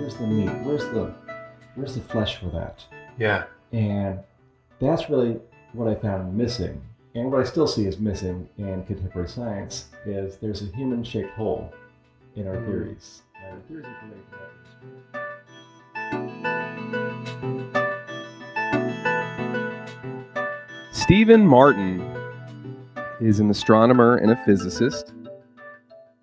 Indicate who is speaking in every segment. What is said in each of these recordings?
Speaker 1: Where's the meat? Where's the flesh for that?
Speaker 2: Yeah.
Speaker 1: And that's really what I found missing. And what I still see is missing in contemporary science is there's a human-shaped hole in our theories. Our theories are great,
Speaker 2: Stephan Martin is an astronomer and a physicist.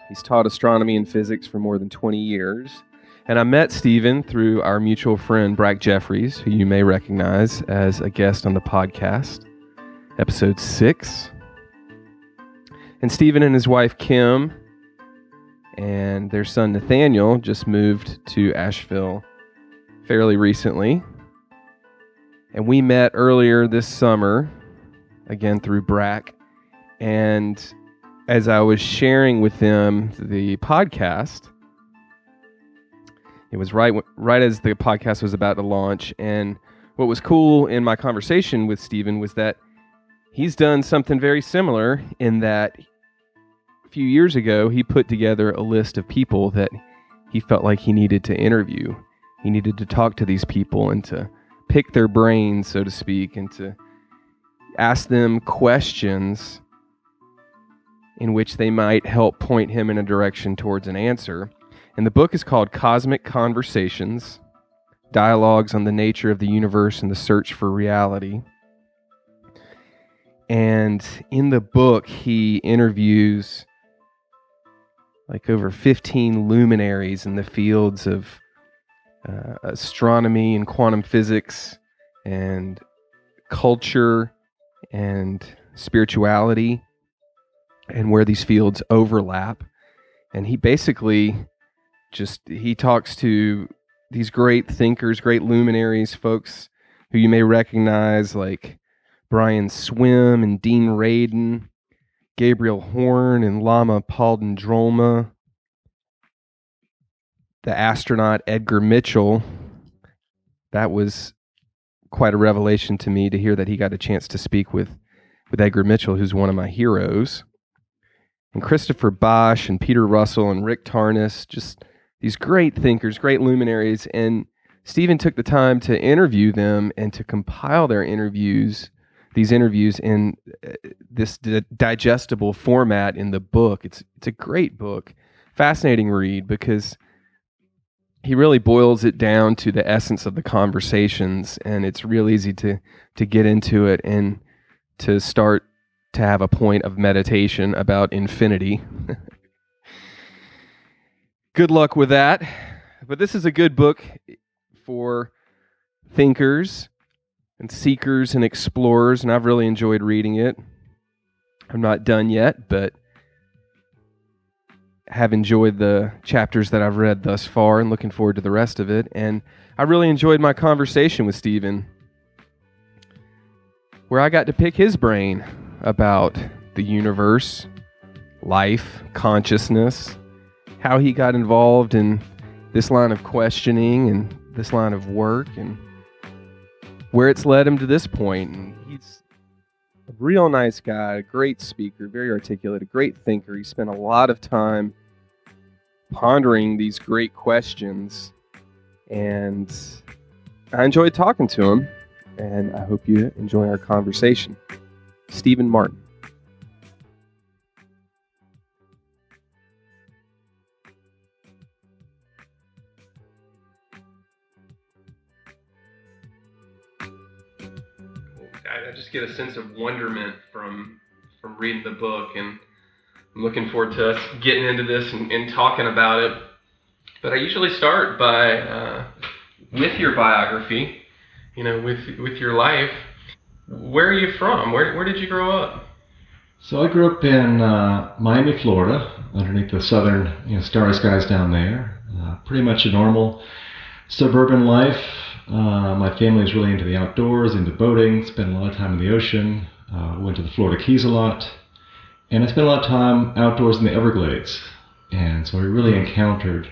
Speaker 2: He's taught astronomy and physics for more than 20 years. And I met Stephan through our mutual friend, Brack Jeffries, who you may recognize as a guest on the podcast, episode 6. And Stephan and his wife, Kim, and their son, Nathaniel, just moved to Asheville fairly recently. And we met earlier this summer, again through Brack. And as I was sharing with them the podcast, it was right as the podcast was about to launch. And what was cool in my conversation with Stephan was that he's done something very similar in that a few years ago, he put together a list of people that he felt like he needed to interview. He needed to talk to these people and to pick their brains, so to speak, and to ask them questions in which they might help point him in a direction towards an answer. And the book is called Cosmic Conversations, Dialogues on the Nature of the Universe and the Search for Reality. And in the book, he interviews like over 15 luminaries in the fields of astronomy and quantum physics and culture and spirituality, and where these fields overlap. And he basically he talks to these great thinkers, great luminaries, folks who you may recognize like Brian Swim and Dean Radin, Gabriel Horn and Lama Palden-Drolma, the astronaut Edgar Mitchell. That was quite a revelation to me to hear that he got a chance to speak with Edgar Mitchell, who's one of my heroes. And Christopher Bosch and Peter Russell and Rick Tarnas, just these great thinkers, great luminaries. And Stephan took the time to interview them and to compile these interviews in this digestible format in the book. It's a great book, fascinating read, because he really boils it down to the essence of the conversations, and it's real easy to get into it and to start to have a point of meditation about infinity. Good luck with that. But this is a good book for thinkers and seekers and explorers, and I've really enjoyed reading it. I'm not done yet, but have enjoyed the chapters that I've read thus far and looking forward to the rest of it. And I really enjoyed my conversation with Stephan, where I got to pick his brain about the universe, life, consciousness, how he got involved in this line of questioning and this line of work, and where it's led him to this point. And he's a real nice guy, a great speaker, very articulate, a great thinker. He spent a lot of time pondering these great questions, and I enjoyed talking to him, and I hope you enjoy our conversation. Stephan Martin. I just get a sense of wonderment from reading the book, and I'm looking forward to us getting into this and talking about it. But I usually start by with your biography, with your life. Where are you from? Where did you grow up?
Speaker 1: So I grew up in Miami, Florida, underneath the southern starry skies down there. Pretty much a normal suburban life. My family was really into the outdoors, into boating, spent a lot of time in the ocean, went to the Florida Keys a lot, and I spent a lot of time outdoors in the Everglades. And so I really encountered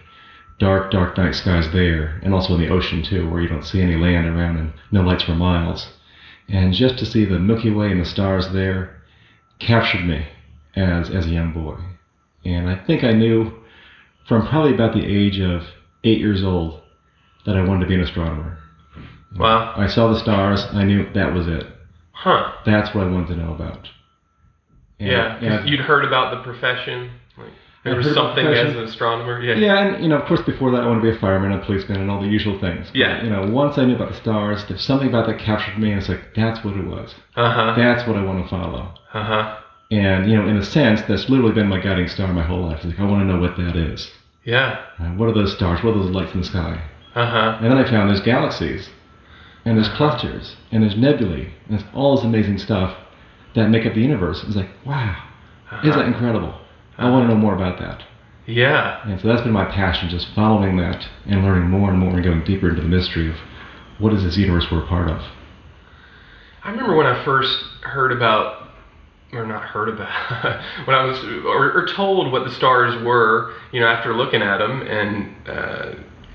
Speaker 1: dark night skies there, and also in the ocean too, where you don't see any land around and no lights for miles. And just to see the Milky Way and the stars there captured me as a young boy. And I think I knew from probably about the age of 8 years old that I wanted to be an astronomer.
Speaker 3: Wow.
Speaker 1: I saw the stars. I knew that was it.
Speaker 3: Huh.
Speaker 1: That's what I wanted to know about.
Speaker 3: And, yeah, you'd heard about the profession. Like, there was something as an astronomer. Yeah.
Speaker 1: Yeah, and of course before that I wanted to be a fireman, a policeman, and all the usual things.
Speaker 3: Yeah.
Speaker 1: But, once I knew about the stars, there's something about that captured me, and it's like that's what it was. That's what I want to follow. And in a sense, that's literally been my guiding star my whole life. It's like I want to know what that is.
Speaker 3: Yeah.
Speaker 1: What are those stars? What are those lights in the sky?
Speaker 3: And
Speaker 1: then I found there's galaxies, and there's clusters, and there's nebulae, and it's all this amazing stuff that make up the universe. It's like, wow, isn't that incredible? I want to know more about that.
Speaker 3: Yeah.
Speaker 1: And so that's been my passion, just following that and learning more and more and going deeper into the mystery of what is this universe we're a part of.
Speaker 3: I remember when I first heard about, or not heard about, when I was, or told what the stars were, after looking at them, and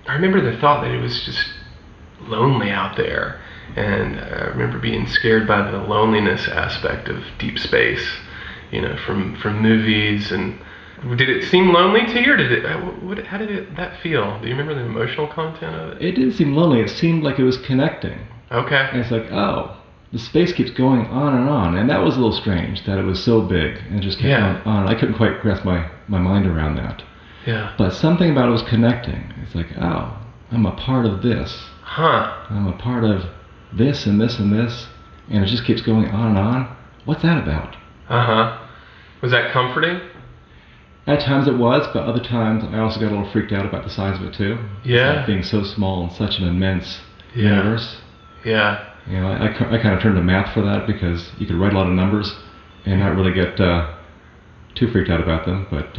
Speaker 3: I remember the thought that it was just lonely out there. And I remember being scared by the loneliness aspect of deep space, from movies. And did it seem lonely to you, or how did that feel? Do you remember the emotional content of it?
Speaker 1: It didn't seem lonely. It seemed like it was connecting.
Speaker 3: Okay.
Speaker 1: And it's like, oh, the space keeps going on, and that was a little strange that it was so big and it just kept going on. I couldn't quite grasp my mind around that.
Speaker 3: Yeah.
Speaker 1: But something about it was connecting. It's like, oh, I'm a part of this. I'm a part of this and this and this, and it just keeps going on and on. What's that about?
Speaker 3: Was that comforting?
Speaker 1: At times it was, but other times I also got a little freaked out about the size of it too.
Speaker 3: Yeah.
Speaker 1: Like being so small in such an immense universe.
Speaker 3: Yeah.
Speaker 1: I kind of turned to math for that because you could write a lot of numbers and not really get too freaked out about them, but...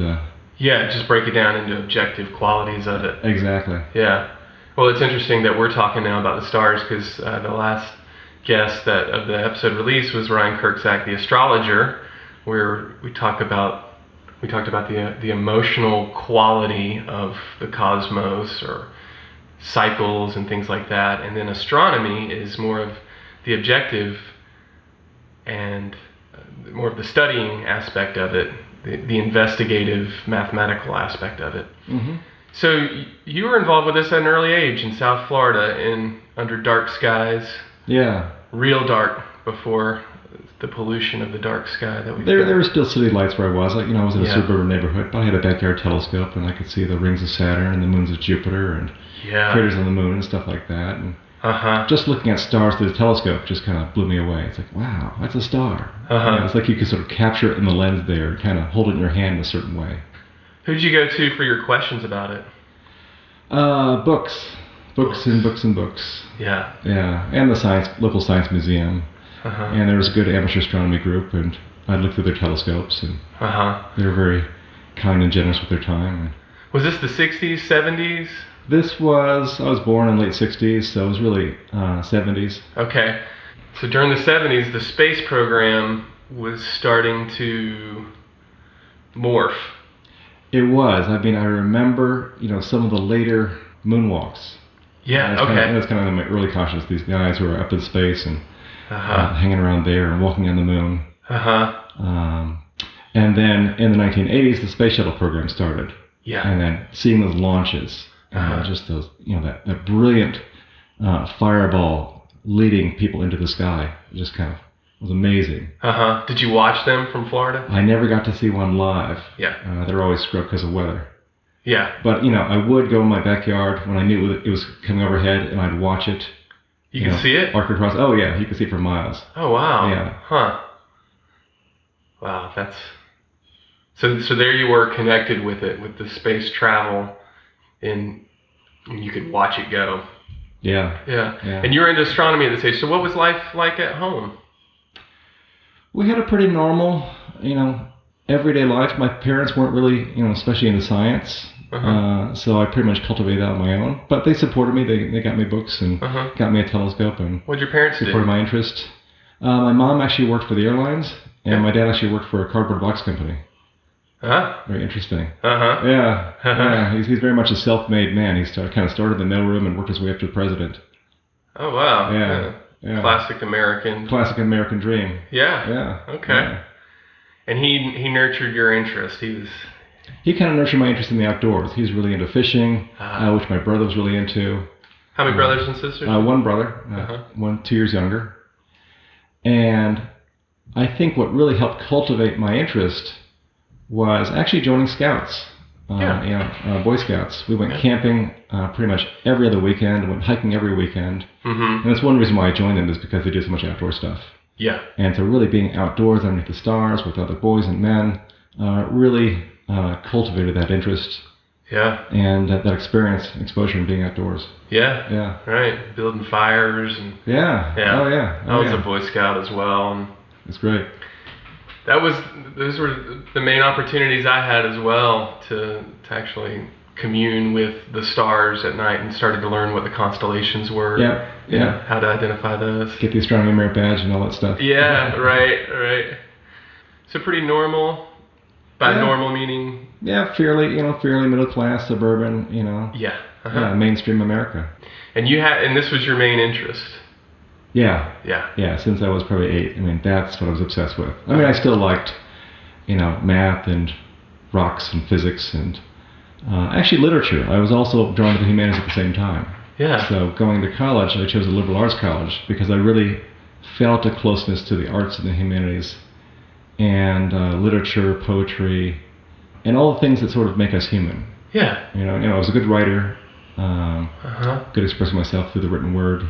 Speaker 3: yeah, just break it down into objective qualities of it.
Speaker 1: Exactly.
Speaker 3: Yeah. Well, it's interesting that we're talking now about the stars because the last guest of the episode release was Ryan Kirkzak, the astrologer, where we talked about the emotional quality of the cosmos or cycles and things like that, and then astronomy is more of the objective and more of the studying aspect of it, the investigative mathematical aspect of it. So you were involved with this at an early age in South Florida, under dark skies.
Speaker 1: Yeah.
Speaker 3: Real dark before the pollution of the dark sky that we.
Speaker 1: There were still city lights where I was. I was in a suburban neighborhood, but I had a backyard telescope, and I could see the rings of Saturn and the moons of Jupiter and craters on the moon and stuff like that. And just looking at stars through the telescope just kind of blew me away. It's like, wow, that's a star. It's like you could sort of capture it in the lens there and kind of hold it in your hand in a certain way.
Speaker 3: Who did you go to for your questions about it?
Speaker 1: Books and books and books.
Speaker 3: Yeah.
Speaker 1: Yeah, and the local science museum. And there was a good amateur astronomy group, and I'd look through their telescopes, and they were very kind and generous with their time.
Speaker 3: Was this the 60s, 70s?
Speaker 1: I was born in late 60s, so it was really 70s.
Speaker 3: Okay. So during the 70s, the space program was starting to morph.
Speaker 1: It was. I remember, some of the later moonwalks.
Speaker 3: Yeah, okay.
Speaker 1: That's kind of my early consciousness, these guys who are up in space and hanging around there and walking on the moon. And then in the 1980s, the space shuttle program started.
Speaker 3: Yeah.
Speaker 1: And then seeing those launches, just those, that brilliant fireball leading people into the sky, just kind of was amazing.
Speaker 3: Did you watch them from Florida?
Speaker 1: I never got to see one live.
Speaker 3: Yeah.
Speaker 1: They're always scrubbed because of weather.
Speaker 3: Yeah.
Speaker 1: But, I would go in my backyard when I knew it was coming overhead, and I'd watch it.
Speaker 3: You could see it?
Speaker 1: Arc across. Oh, yeah, you could see it for miles.
Speaker 3: Oh, wow.
Speaker 1: Yeah.
Speaker 3: Wow, that's... So there you were connected with it, with the space travel, and you could watch it go.
Speaker 1: Yeah.
Speaker 3: And you were into astronomy at this age, so what was life like at home?
Speaker 1: We had a pretty normal, everyday life. My parents weren't really, especially into science. So I pretty much cultivated that on my own. But they supported me. They got me books and got me a telescope and
Speaker 3: what'd your parents do?
Speaker 1: Supported my interest. My mom actually worked for the airlines, and my dad actually worked for a cardboard box company. Very interesting. Yeah. He's very much a self-made man. He kind of started in the mailroom and worked his way up to the president.
Speaker 3: Oh, wow.
Speaker 1: Yeah.
Speaker 3: Classic American
Speaker 1: dream.
Speaker 3: Yeah. Okay.
Speaker 1: Yeah.
Speaker 3: And he nurtured your interest.
Speaker 1: He kind of nurtured my interest in the outdoors. He's really into fishing, which my brother was really into.
Speaker 3: How many brothers and sisters?
Speaker 1: One brother, one 2 years younger. And I think what really helped cultivate my interest was actually joining Scouts. Boy Scouts. We went camping pretty much every other weekend, went hiking every weekend. And that's one reason why I joined them, is because they do so much outdoor stuff. Yeah. And so really being outdoors underneath the stars with other boys and men really cultivated that interest. Yeah. And that experience, exposure in being outdoors. Yeah. Yeah. Right. Building fires. And yeah. Yeah. Oh, yeah. I was a Boy Scout as well. And it's great. Those were the main opportunities I had as well to actually commune with the stars at night, and started to learn what the constellations were. Yeah. Yeah. How to identify those. Get the astronomy merit badge and all that stuff. Yeah. Right. So pretty normal. By normal meaning? Yeah, fairly middle class, suburban, Yeah. Yeah, mainstream America. And this was your main interest? Yeah. Yeah. Yeah, since I was probably 8. I mean, that's what I was obsessed with. I mean, I still liked, math and rocks and physics and actually literature. I was also drawn to the humanities at the same time. Yeah. So going to college, I chose a liberal arts college because I really felt a closeness to the arts and the humanities and literature, poetry, and all the things that sort of make us human. Yeah. I was a good writer, good at expressing myself through the written word.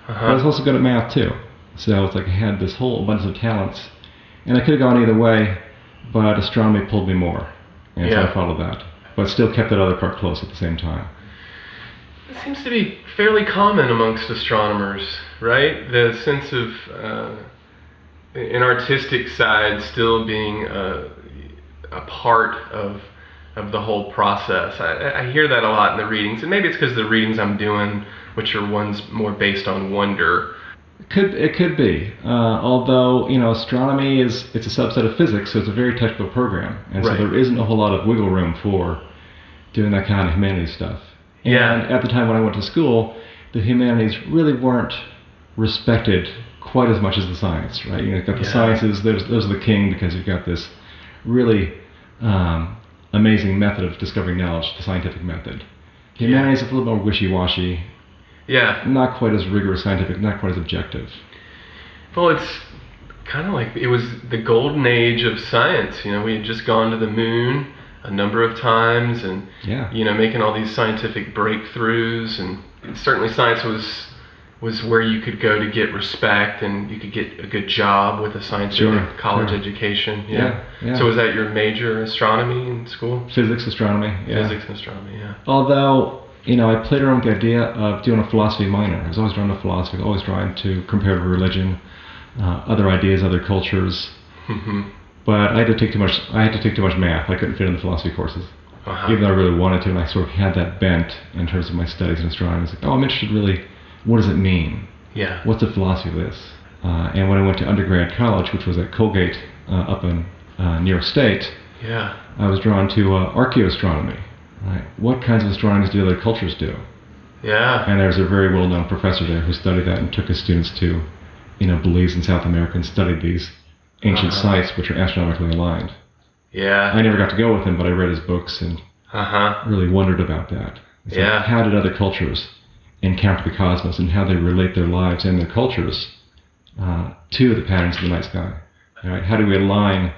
Speaker 1: But I was also good at math too. So it's like I had this whole abundance of talents, and I could have gone either way, but astronomy pulled me more, and so I followed that. But still kept that other part close at the same time. It seems to be fairly common amongst astronomers, right? The sense of an artistic side still being a part of the whole process. I hear that a lot in the readings, and maybe it's because the readings I'm doing, which are ones more based on wonder. It could be. Although, astronomy it's a subset of physics, so it's a very technical program. And so there isn't a whole lot of wiggle room for doing that kind of humanities stuff. And at the time when I went to school, the humanities really weren't respected quite as much as the science, right? You've got the sciences, those are the king, because you've got this really amazing method of discovering knowledge, the scientific method. Humanities is a little more wishy-washy. Yeah. Not quite as rigorous scientific, not quite as objective. Well, it's kind of like it was the golden age of science. We had just gone to the moon a number of times, and making all these scientific breakthroughs, and certainly science was where you could go to get respect, and you could get a good job with a scientific college education. Yeah. So was that your major, astronomy in school? Physics, astronomy. Yeah. Physics and astronomy. Yeah. Although I played around with the idea of doing a philosophy minor. I was always drawn to philosophy, always drawn to comparative religion, other ideas, other cultures. Mm-hmm. But I had to take too much math. I couldn't fit in the philosophy courses. Even though I really wanted to, and I sort of had that bent in terms of my studies in astronomy. I was like, I'm interested really, what does it mean? Yeah. What's the philosophy of this? And when I went to undergrad college, which was at Colgate up in New York State, I was drawn to archaeoastronomy. Right. What kinds of astronomies do other cultures do? Yeah. And there's a very well-known professor there who studied that and took his students to, Belize in South America and studied these ancient sites which are astronomically aligned. Yeah. I never got to go with him, but I read his books and really wondered about that. So how did other cultures encounter the cosmos, and how they relate their lives and their cultures to the patterns of the night sky? Right? How do we align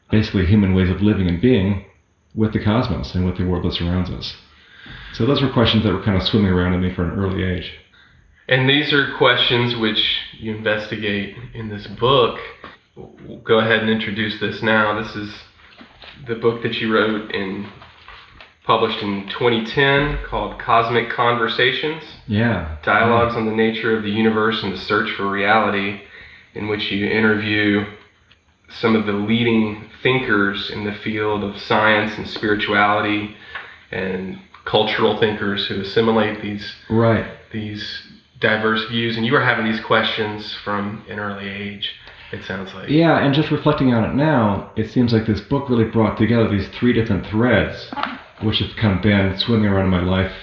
Speaker 1: basically human ways of living and being with the cosmos and with the world that surrounds us? So those were questions that were kind of swimming around in me for an early age. And these are questions which you investigate in this book. We'll go ahead and introduce this now. This is the book that you wrote published in 2010, called Cosmic Conversations. Yeah. Dialogues on the Nature of the Universe and the Search for Reality, in which you interview some of the leading thinkers in the field of science and spirituality, and cultural thinkers who assimilate these diverse views. And you were having these questions from an early age, it sounds like. Yeah, and just reflecting on it now, it seems like this book really brought together these 3 different threads, which have kind of been swimming around in my life,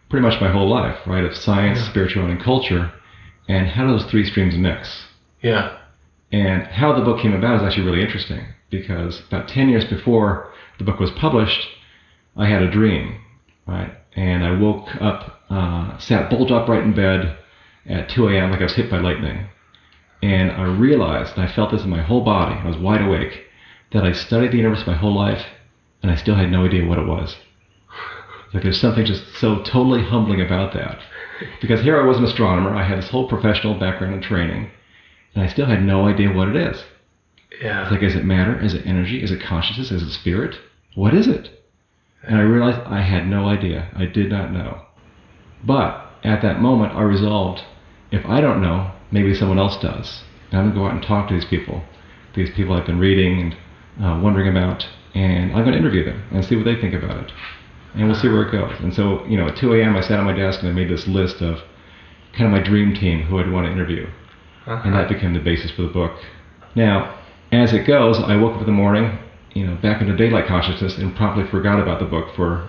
Speaker 1: pretty much my whole life, right? Of science, spirituality, and culture, and how do those 3 streams mix? Yeah. And how the book came about is actually really interesting, because about 10 years before the book was published, I had a dream, right? And I woke up sat bolt upright in bed at 2 a.m. like I was hit by lightning. And I realized, and I felt this in my whole body, I was wide awake, that I studied the universe my whole life, and I still had no idea what it was. Like there's something just so totally humbling about that. Because here I was an astronomer, I had this whole professional background and training, and I still had no idea what it is.
Speaker 3: Yeah.
Speaker 1: It's like, is it matter? Is it energy? Is it consciousness? Is it spirit? What is it? And I realized I had no idea. I did not know. But at that moment, I resolved, if I don't know, maybe someone else does. And I'm going to go out and talk to these people I've been reading and wondering about, and I'm going to interview them and see what they think about it. And we'll see where it goes. And so, at 2 a.m. I sat on my desk and I made this list of kind of my dream team who I'd want to interview. And that became the basis for the book. Now, as it goes, I woke up in the morning, back into daylight consciousness and promptly forgot about the book for,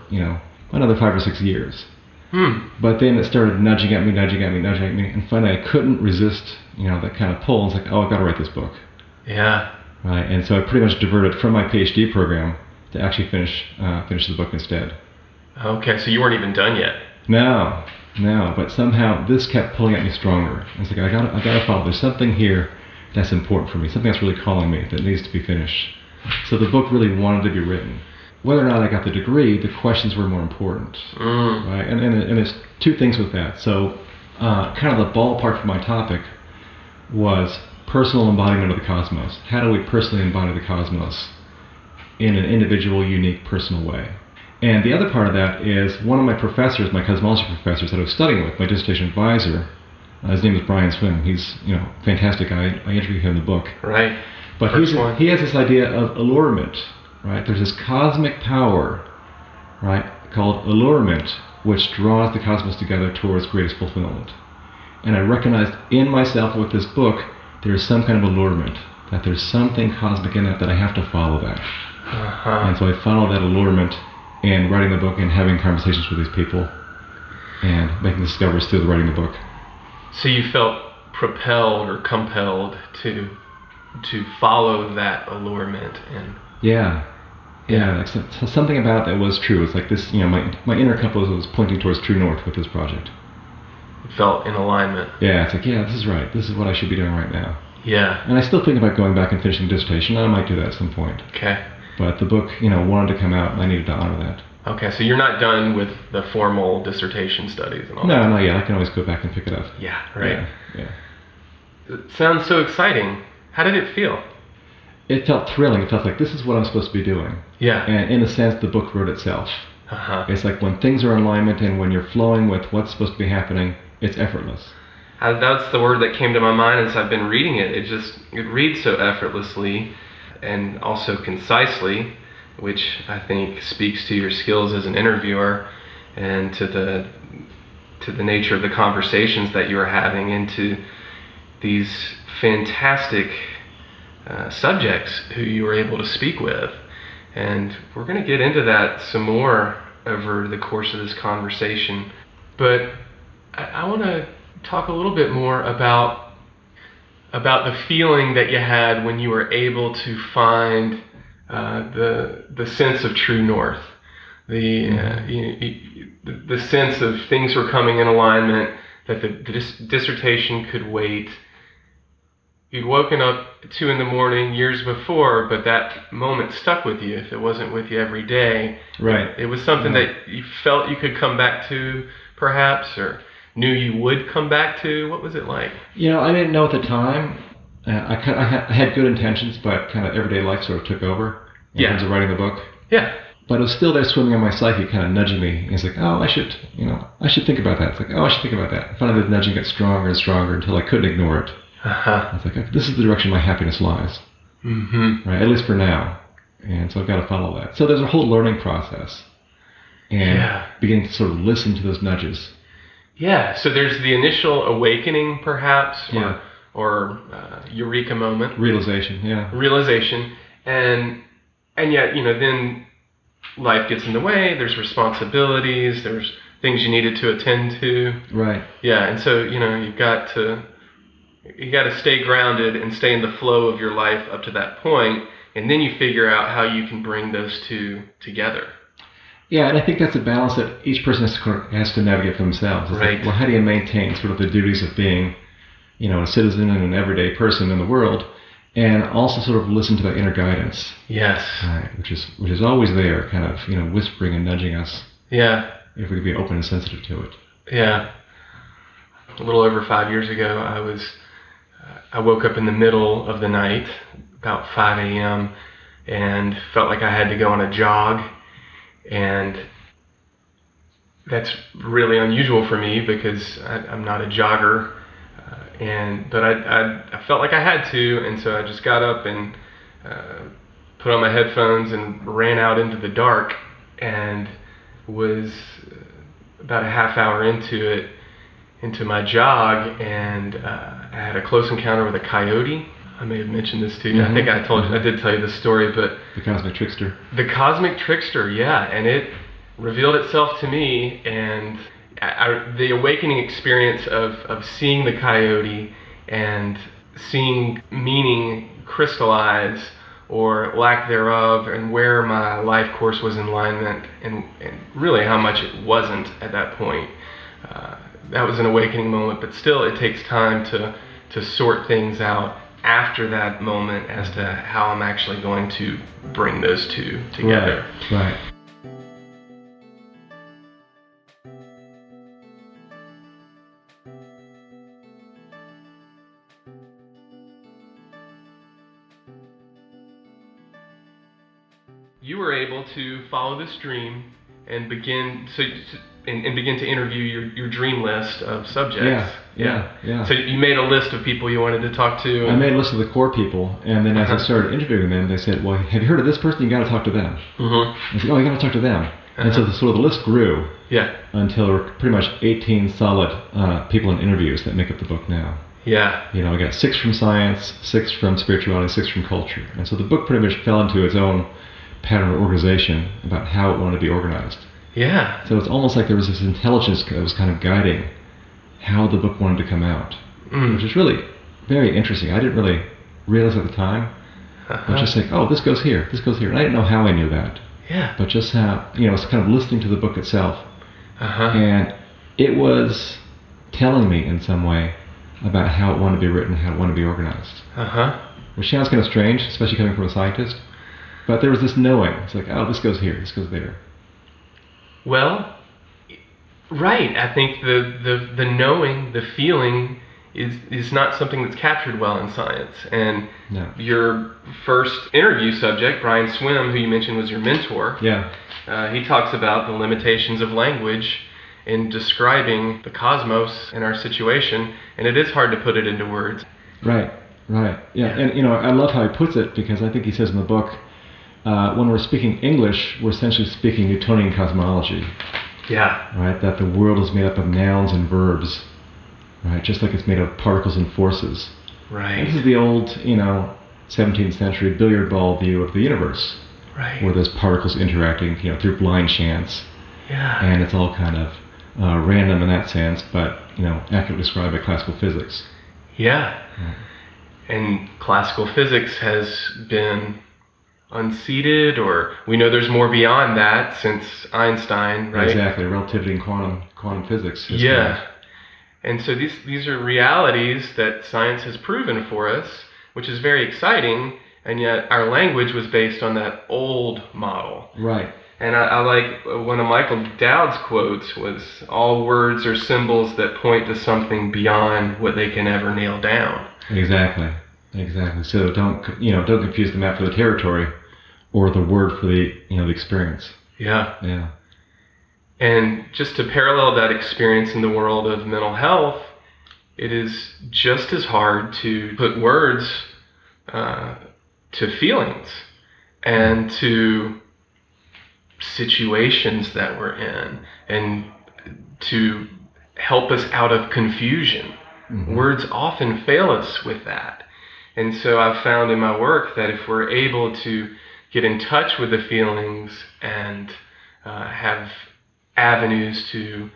Speaker 1: another 5 or 6 years. But then it started nudging at me, and finally I couldn't resist, that kind of pull. It's like, oh, I've got to write this book.
Speaker 3: Yeah.
Speaker 1: Right, and so I pretty much diverted from my PhD program to actually finish the book instead.
Speaker 3: Okay, so you weren't even done yet.
Speaker 1: No, but somehow this kept pulling at me stronger. It's like I gotta follow. There's something here that's important for me, something that's really calling me that needs to be finished. So the book really wanted to be written. Whether or not I got the degree, the questions were more important, right? And there's two things with that. So kind of the ballpark for my topic was personal embodiment of the cosmos. How do we personally embody the cosmos in an individual, unique, personal way? And the other part of that is one of my professors, my cosmology professors that I was studying with, my dissertation advisor, his name is Brian Swim. He's, a fantastic guy. I interviewed him in the book.
Speaker 3: Right.
Speaker 1: But he has this idea of allurement, right? There's this cosmic power, right, called allurement, which draws the cosmos together towards greatest fulfillment. And I recognized in myself with this book, there's some kind of allurement, that there's something cosmic in it that I have to follow that. And so I followed that allurement in writing the book and having conversations with these people and making discoveries through writing the book. So
Speaker 3: you felt propelled or compelled to follow that allurement and
Speaker 1: yeah, like something about that was true. It's like this, my inner compass was pointing towards true north with this project.
Speaker 3: It felt in alignment.
Speaker 1: Yeah, it's like, this is right. This is what I should be doing right now.
Speaker 3: Yeah.
Speaker 1: And I still think about going back and finishing the dissertation. I might do that at some point.
Speaker 3: Okay.
Speaker 1: But the book, wanted to come out, and I needed to honor that.
Speaker 3: Okay, so you're not done with the formal dissertation studies and all that?
Speaker 1: No, not yet. I can always go back and pick it up.
Speaker 3: Yeah, right.
Speaker 1: Yeah.
Speaker 3: It sounds so exciting. How did it feel?
Speaker 1: It felt thrilling. It felt like this is what I'm supposed to be doing.
Speaker 3: Yeah.
Speaker 1: And in a sense, the book wrote itself. It's like when things are in alignment and when you're flowing with what's supposed to be happening, it's effortless.
Speaker 3: That's the word that came to my mind as I've been reading it. It reads so effortlessly and also concisely, which I think speaks to your skills as an interviewer and to the nature of the conversations that you are having and to these fantastic subjects who you were able to speak with. And we're going to get into that some more over the course of this conversation. But I want to talk a little bit more about the feeling that you had when you were able to find the sense of true north, the sense of things were coming in alignment, that the dissertation could wait. You'd woken up at 2 a.m. years before, but that moment stuck with you if it wasn't with you every day.
Speaker 1: Right.
Speaker 3: It was something that you felt you could come back to, perhaps, or knew you would come back to. What was it like?
Speaker 1: I didn't know at the time. I had good intentions, but kind of everyday life sort of took over in terms of writing the book.
Speaker 3: Yeah.
Speaker 1: But it was still there swimming in my psyche, kind of nudging me. It's like, oh, I should think about that. It's like, oh, I should think about that. And finally, the nudging got stronger and stronger until I couldn't ignore it. It's like, okay, this is the direction my happiness lies. Right, at least for now. And so I've got to follow that. So there's a whole learning process. And beginning to sort of listen to those nudges.
Speaker 3: Yeah, so there's the initial awakening, perhaps, or eureka moment.
Speaker 1: Realization,
Speaker 3: and yet, then life gets in the way. There's responsibilities. There's things you needed to attend to.
Speaker 1: Right.
Speaker 3: Yeah, and so you got to stay grounded and stay in the flow of your life up to that point, and then you figure out how you can bring those two together.
Speaker 1: Yeah, and I think that's a balance that each person has to navigate for themselves. It's
Speaker 3: Right.
Speaker 1: like, well, how do you maintain sort of the duties of being, a citizen and an everyday person in the world, and also sort of listen to that inner guidance,
Speaker 3: Yes.
Speaker 1: right? Which is always there, kind of whispering and nudging us
Speaker 3: Yeah.
Speaker 1: if we could be open and sensitive to it.
Speaker 3: Yeah. A little over 5 years ago, I woke up in the middle of the night, about 5 a.m., and felt like I had to go on a jog. And that's really unusual for me because I'm not a jogger. But I felt like I had to, and so I just got up and put on my headphones and ran out into the dark, and was about a half hour into my jog, and I had a close encounter with a coyote. I may have mentioned this to you. I think I did tell you this story, but
Speaker 1: The cosmic trickster.
Speaker 3: the cosmic trickster, yeah, and it revealed itself to me, and the awakening experience of seeing the coyote and seeing meaning crystallize or lack thereof, and where my life course was in alignment, and really how much it wasn't at that point. That was an awakening moment, but still it takes time to sort things out after that moment as to how I'm actually going to bring those two together.
Speaker 1: Right.
Speaker 3: You were able to follow this dream and begin to interview your dream list of subjects.
Speaker 1: Yeah.
Speaker 3: So you made a list of people you wanted to talk to.
Speaker 1: I made a list of the core people, and then as I started interviewing them, they said, "Well, have you heard of this person? You got to talk to them."
Speaker 3: Mm-hmm.
Speaker 1: I said, "Oh, you got to talk to them." And so the list grew
Speaker 3: Yeah.
Speaker 1: until there were pretty much 18 solid people in interviews that make up the book now.
Speaker 3: Yeah.
Speaker 1: I got 6 from science, 6 from spirituality, 6 from culture, and so the book pretty much fell into its own pattern of organization about how it wanted to be organized.
Speaker 3: Yeah.
Speaker 1: So it's almost like there was this intelligence that was kind of guiding how the book wanted to come out, which is really very interesting. I didn't really realize at the time. I was just like, oh, this goes here, and I didn't know how I knew that.
Speaker 3: Yeah.
Speaker 1: But just how, it's kind of listening to the book itself, and it was telling me in some way about how it wanted to be written, how it wanted to be organized. Which sounds kind of strange, especially coming from a scientist. But there was this knowing. It's like, oh, this goes here, this goes there.
Speaker 3: Well, right. I think the knowing, the feeling is not something that's captured well in science. And
Speaker 1: No.
Speaker 3: your first interview subject, Brian Swim, who you mentioned was your mentor,
Speaker 1: Yeah.
Speaker 3: He talks about the limitations of language in describing the cosmos and our situation, and it is hard to put it into words.
Speaker 1: Right. Yeah. And I love how he puts it, because I think he says in the book, when we're speaking English, we're essentially speaking Newtonian cosmology.
Speaker 3: Yeah.
Speaker 1: Right? That the world is made up of nouns and verbs. Right? Just like it's made of particles and forces.
Speaker 3: Right.
Speaker 1: And this is the old, 17th century billiard ball view of the universe.
Speaker 3: Right.
Speaker 1: Where there's particles interacting, through blind chance.
Speaker 3: Yeah.
Speaker 1: And it's all kind of random in that sense, but, accurately described by classical physics.
Speaker 3: Yeah. And classical physics has been unseated, or we know there's more beyond that since Einstein, right?
Speaker 1: Exactly, relativity and quantum physics.
Speaker 3: Yeah. And so these are realities that science has proven for us, which is very exciting, and yet our language was based on that old model.
Speaker 1: Right.
Speaker 3: And I like one of Michael Dowd's quotes was, all words are symbols that point to something beyond what they can ever nail down.
Speaker 1: Exactly. So don't confuse the map for the territory, or the word for the the experience.
Speaker 3: Yeah. And just to parallel that experience in the world of mental health, it is just as hard to put words to feelings and to situations that we're in, and to help us out of confusion. Mm-hmm. Words often fail us with that. And so I've found in my work that if we're able to get in touch with the feelings and have avenues to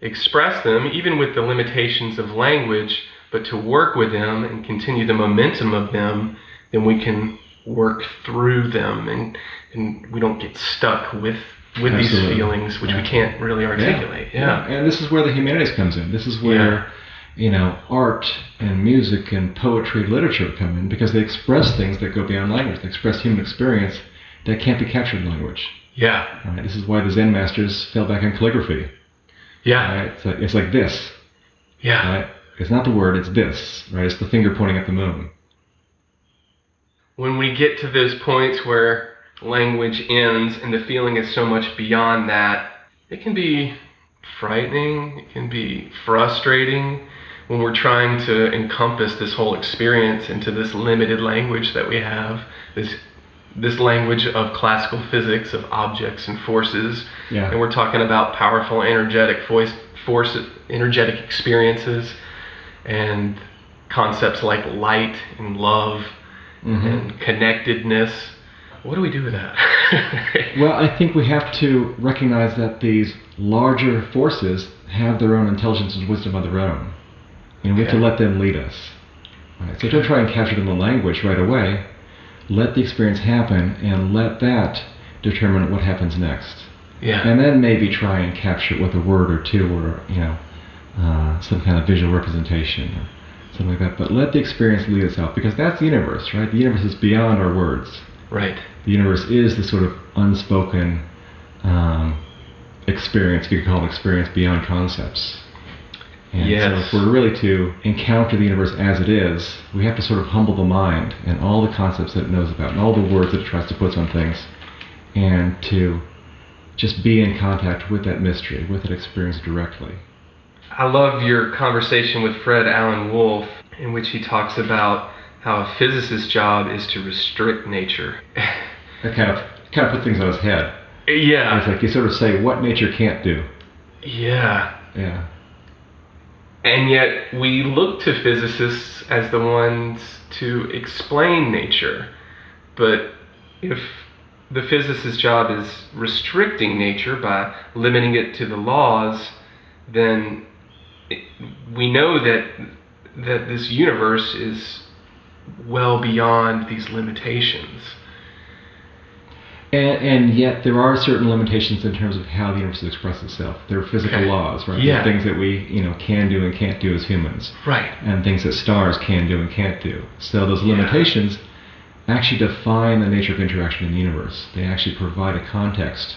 Speaker 3: express them, even with the limitations of language, but to work with them and continue the momentum of them, then we can work through them, and we don't get stuck with with these
Speaker 1: Absolutely.
Speaker 3: feelings, which we can't really articulate. Yeah.
Speaker 1: And this is where the humanities comes in. This is where, art and music and poetry, literature come in, because they express things that go beyond language. They express human experience that can't be captured in language.
Speaker 3: Yeah.
Speaker 1: Right? This is why the Zen masters fell back on calligraphy.
Speaker 3: Yeah.
Speaker 1: Right? It's like this.
Speaker 3: Yeah.
Speaker 1: Right? It's not the word, it's this. Right? It's the finger pointing at the moon.
Speaker 3: When we get to those points where language ends and the feeling is so much beyond that, it can be frightening, it can be frustrating when we're trying to encompass this whole experience into this limited language that we have, this language of classical physics, of objects and forces.
Speaker 1: Yeah.
Speaker 3: And we're talking about powerful energetic energetic experiences and concepts like light and love and connectedness. What do we do with that?
Speaker 1: Well, I think we have to recognize that these larger forces have their own intelligence and wisdom of their own. We have to let them lead us. Right? So don't try and capture them in language right away. Let the experience happen and let that determine what happens next.
Speaker 3: Yeah.
Speaker 1: And then maybe try and capture it with a word or two, or some kind of visual representation or something like that. But let the experience lead us out, because that's the universe, right? The universe is beyond our words.
Speaker 3: Right.
Speaker 1: The universe is the sort of unspoken experience, if you could call it experience, beyond concepts. And
Speaker 3: Yes.
Speaker 1: so if we're really to encounter the universe as it is, we have to sort of humble the mind and all the concepts that it knows about and all the words that it tries to put on things, and to just be in contact with that mystery, with that experience directly.
Speaker 3: I love your conversation with Fred Alan Wolf, in which he talks about how a physicist's job is to restrict nature.
Speaker 1: That kind of puts things on his head.
Speaker 3: Yeah.
Speaker 1: It's like you sort of say what nature can't do.
Speaker 3: Yeah.
Speaker 1: Yeah.
Speaker 3: And yet we look to physicists as the ones to explain nature. But if the physicist's job is restricting nature by limiting it to the laws, then we know that this universe is well beyond these limitations.
Speaker 1: And yet there are certain limitations in terms of how the universe expresses itself. There are physical laws, right?
Speaker 3: Yeah.
Speaker 1: There are things that we can do and can't do as humans.
Speaker 3: Right.
Speaker 1: And things that stars can do and can't do. So those limitations actually define the nature of interaction in the universe. They actually provide a context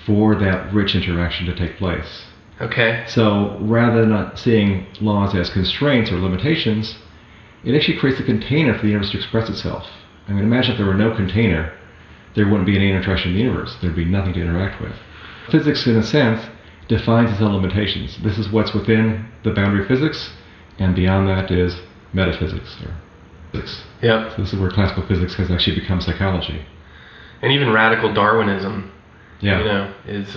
Speaker 1: for that rich interaction to take place.
Speaker 3: Okay.
Speaker 1: So rather than not seeing laws as constraints or limitations, it actually creates a container for the universe to express itself. I mean, imagine if there were no container, there wouldn't be any interaction in the universe. There'd be nothing to interact with. Physics, in a sense, defines its own limitations. This is what's within the boundary of physics, and beyond that is metaphysics, or physics.
Speaker 3: Yep.
Speaker 1: So this is where classical physics has actually become psychology.
Speaker 3: And even radical Darwinism,
Speaker 1: Yeah.
Speaker 3: is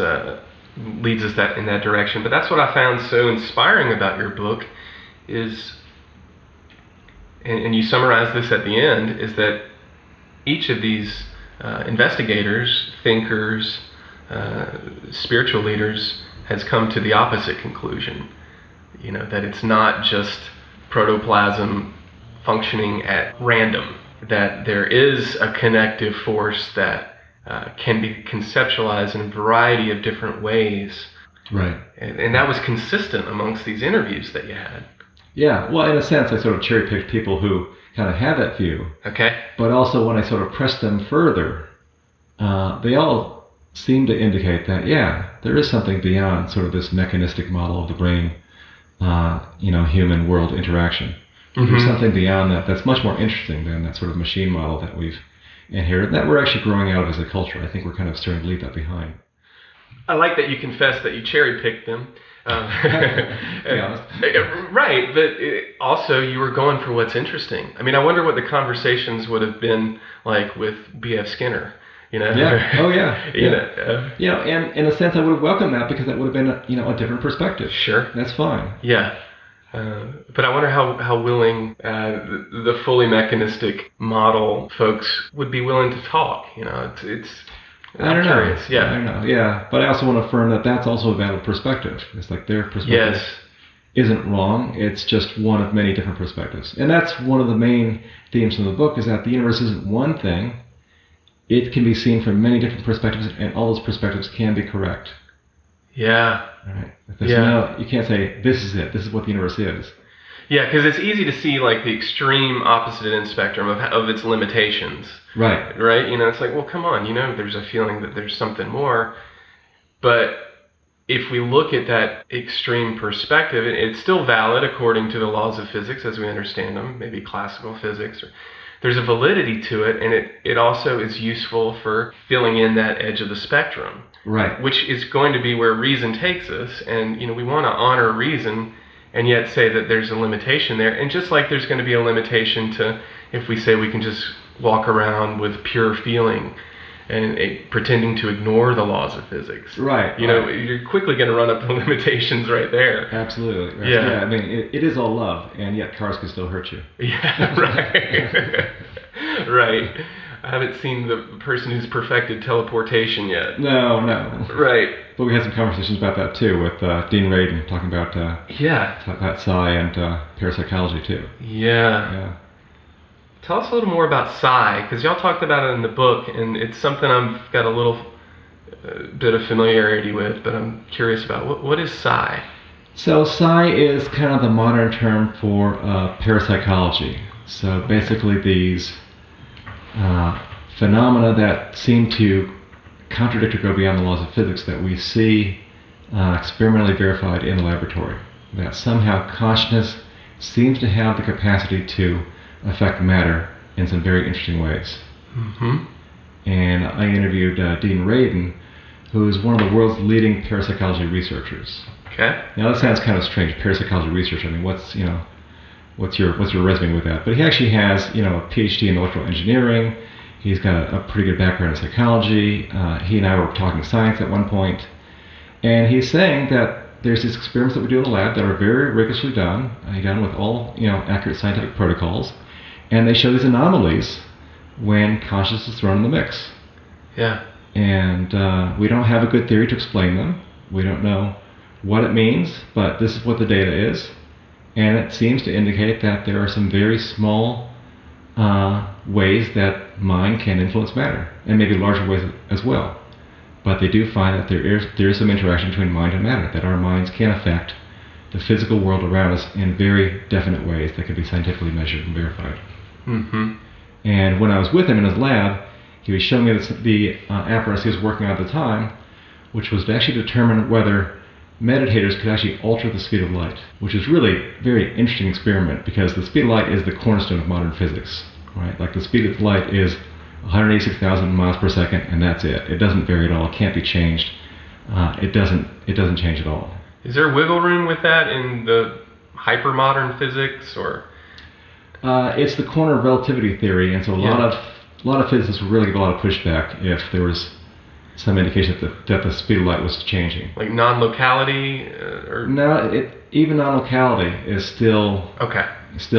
Speaker 3: leads us in that direction. But that's what I found so inspiring about your book is, and you summarize this at the end, is that each of these investigators, thinkers, spiritual leaders has come to the opposite conclusion. That it's not just protoplasm functioning at random, that there is a connective force that can be conceptualized in a variety of different ways.
Speaker 1: Right.
Speaker 3: And that was consistent amongst these interviews that you had.
Speaker 1: Yeah, well, in a sense, I sort of cherry-picked people who kind of have that view.
Speaker 3: Okay.
Speaker 1: But also, when I sort of pressed them further, they all seem to indicate that, there is something beyond sort of this mechanistic model of the brain, human-world interaction. There's something beyond that that's much more interesting than that sort of machine model that we've inherited, that we're actually growing out of as a culture. I think we're kind of starting to leave that behind.
Speaker 3: I like that you confess that you cherry-picked them.
Speaker 1: Be honest.
Speaker 3: Right, but also you were going for what's interesting. I mean, I wonder what the conversations would have been like with B.F. Skinner.
Speaker 1: Yeah. Oh, yeah.
Speaker 3: Yeah.
Speaker 1: And in a sense, I would have welcomed that, because that would have been a different perspective.
Speaker 3: Sure.
Speaker 1: That's fine.
Speaker 3: Yeah. But I wonder how willing the fully mechanistic model folks would be willing to talk. It's
Speaker 1: I don't
Speaker 3: curious.
Speaker 1: know.
Speaker 3: Yeah.
Speaker 1: I don't know. Yeah. But I also want to affirm that that's also a valid perspective. It's like their perspective isn't wrong. It's just one of many different perspectives. And that's one of the main themes in the book, is that the universe isn't one thing. it can be seen from many different perspectives, and all those perspectives can be correct.
Speaker 3: Yeah.
Speaker 1: Right? No, you can't say, this is it, this is what the universe is.
Speaker 3: Yeah, because it's easy to see like the extreme opposite end spectrum of its limitations.
Speaker 1: Right.
Speaker 3: Right? It's like, well, come on, there's a feeling that there's something more. But if we look at that extreme perspective, it's still valid according to the laws of physics as we understand them, maybe classical physics. There's a validity to it, and it also is useful for filling in that edge of the spectrum.
Speaker 1: Right.
Speaker 3: Which is going to be where reason takes us. And, we want to honor reason and yet say that there's a limitation there. And just like there's going to be a limitation to if we say we can just walk around with pure feeling and pretending to ignore the laws of physics.
Speaker 1: Right.
Speaker 3: You're quickly going to run up the limitations right there.
Speaker 1: Absolutely. Right.
Speaker 3: Yeah.
Speaker 1: I mean, it is all love, and yet cars can still hurt you.
Speaker 3: Yeah, right. Right. I haven't seen the person who's perfected teleportation yet.
Speaker 1: No.
Speaker 3: Right.
Speaker 1: But we had some conversations about that too with Dean Radin, talking about about psi and parapsychology too.
Speaker 3: Yeah. Tell us a little more about psi, because y'all talked about it in the book, and it's something I've got a little bit of familiarity with, but I'm curious about. What is psi?
Speaker 1: So psi is kind of the modern term for parapsychology. So basically these phenomena that seem to contradict or go beyond the laws of physics that we see experimentally verified in the laboratory. That somehow consciousness seems to have the capacity to affect matter in some very interesting ways.
Speaker 3: Mm-hmm.
Speaker 1: And I interviewed Dean Radin, who is one of the world's leading parapsychology researchers.
Speaker 3: Okay.
Speaker 1: Now that sounds kind of strange, parapsychology research. I mean, what's your resume with that? But he actually has a PhD in electrical engineering. He's got a pretty good background in psychology. He and I were talking science at one point, and he's saying that there's these experiments that we do in the lab that are very rigorously done with all accurate scientific protocols, and they show these anomalies when consciousness is thrown in the mix.
Speaker 3: Yeah.
Speaker 1: And we don't have a good theory to explain them. We don't know what it means, but this is what the data is. And it seems to indicate that there are some very small ways that mind can influence matter, and maybe larger ways as well. But they do find that there is some interaction between mind and matter, that our minds can affect the physical world around us in very definite ways that can be scientifically measured and verified.
Speaker 3: Mm-hmm.
Speaker 1: And when I was with him in his lab, he was showing me the apparatus he was working on at the time, which was to actually determine whether meditators could actually alter the speed of light, which is really a very interesting experiment, because the speed of light is the cornerstone of modern physics, right? Like the speed of light is 186,000 miles per second, and that's it. It doesn't vary at all. It can't be changed. It doesn't change at all.
Speaker 3: Is there wiggle room with that in the hypermodern physics, or?
Speaker 1: It's the corner of relativity theory, and so a lot of physicists would really give a lot of pushback if there was some indication that the speed of light was changing.
Speaker 3: Like non-locality, or?
Speaker 1: No, even non-locality is still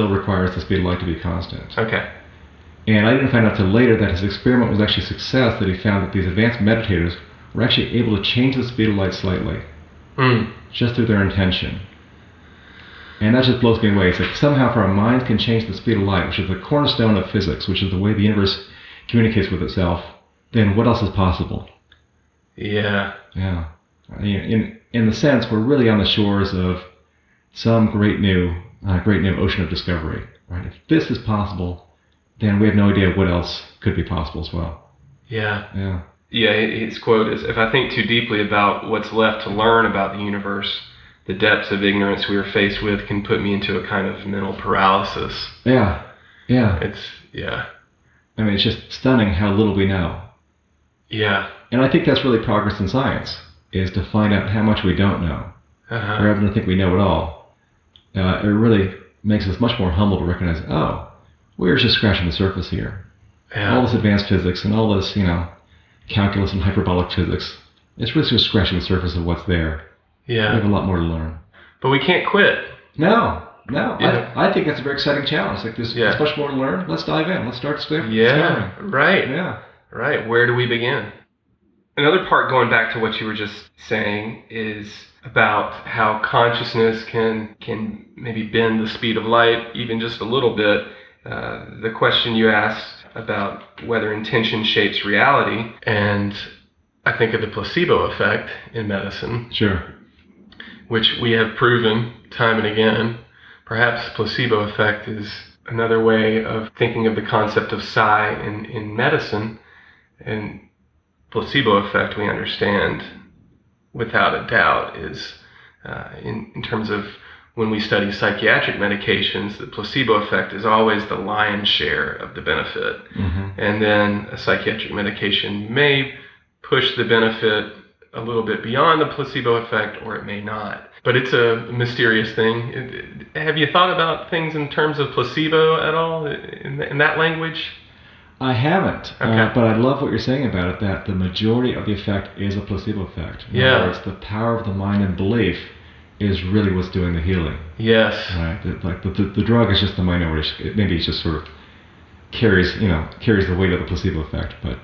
Speaker 1: requires the speed of light to be constant.
Speaker 3: Okay.
Speaker 1: And I didn't find out till later that his experiment was actually a success, that he found that these advanced meditators were actually able to change the speed of light slightly, just through their intention. And that just blows me away. It's like somehow if our minds can change the speed of light, which is the cornerstone of physics, which is the way the universe communicates with itself, then what else is possible?
Speaker 3: Yeah.
Speaker 1: Yeah. In the sense, we're really on the shores of some great new ocean of discovery. Right? If this is possible, then we have no idea what else could be possible as well.
Speaker 3: Yeah.
Speaker 1: Yeah.
Speaker 3: Yeah, his quote is, "If I think too deeply about what's left to learn about the universe, the depths of ignorance we are faced with can put me into a kind of mental paralysis."
Speaker 1: Yeah.
Speaker 3: Yeah.
Speaker 1: I mean, it's just stunning how little we know.
Speaker 3: Yeah.
Speaker 1: And I think that's really progress in science, is to find out how much we don't know, rather than think we know it all. It really makes us much more humble to recognize, we're just scratching the surface here.
Speaker 3: Yeah.
Speaker 1: All this advanced physics and all this, calculus and hyperbolic physics, it's really just scratching the surface of what's there.
Speaker 3: Yeah.
Speaker 1: We have a lot more to learn.
Speaker 3: But we can't quit.
Speaker 1: No.
Speaker 3: Yeah.
Speaker 1: I think that's a very exciting challenge. Like there's much more to learn. Let's dive in. Let's start exploring.
Speaker 3: Yeah. Right.
Speaker 1: Yeah.
Speaker 3: Right. Where do we begin? Another part, going back to what you were just saying, is about how consciousness can maybe bend the speed of light even just a little bit. The question you asked about whether intention shapes reality, and I think of the placebo effect in medicine.
Speaker 1: Sure.
Speaker 3: Which we have proven time and again. Perhaps placebo effect is another way of thinking of the concept of psi in medicine. And placebo effect, we understand without a doubt, is in terms of when we study psychiatric medications, the placebo effect is always the lion's share of the benefit.
Speaker 1: Mm-hmm.
Speaker 3: And then a psychiatric medication may push the benefit a little bit beyond the placebo effect, or it may not. But it's a mysterious thing. Have you thought about things in terms of placebo at all in that language?
Speaker 1: I haven't,
Speaker 3: Okay.
Speaker 1: but I love what you're saying about it, that the majority of the effect is a placebo effect. In other words, the power of the mind and belief is really what's doing the healing.
Speaker 3: Yes.
Speaker 1: Right? The drug is just the minority. Maybe it just sort of carries the weight of the placebo effect, but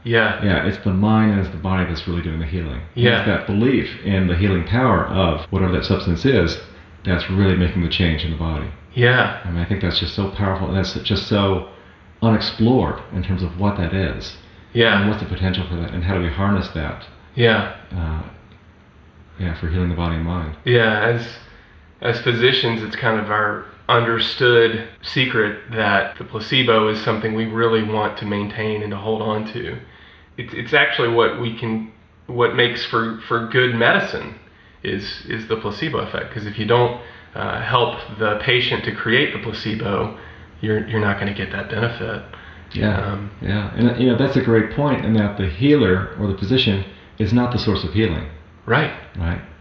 Speaker 1: it's the mind and it's the body that's really doing the healing.
Speaker 3: Yeah.
Speaker 1: It's that belief in the healing power of whatever that substance is that's really making the change in the body.
Speaker 3: Yeah.
Speaker 1: I mean, I think that's just so powerful, and that's just so unexplored in terms of what that is.
Speaker 3: Yeah.
Speaker 1: And what's the potential for that, and how do we harness that?
Speaker 3: Yeah.
Speaker 1: For healing the body and mind.
Speaker 3: Yeah. As physicians, it's kind of our understood secret that the placebo is something we really want to maintain and to hold on to. It's actually what makes for good medicine is the placebo effect. Because if you don't help the patient to create the placebo, you're not going to get that benefit.
Speaker 1: And that's a great point, in that the healer or the physician is not the source of healing.
Speaker 3: Right.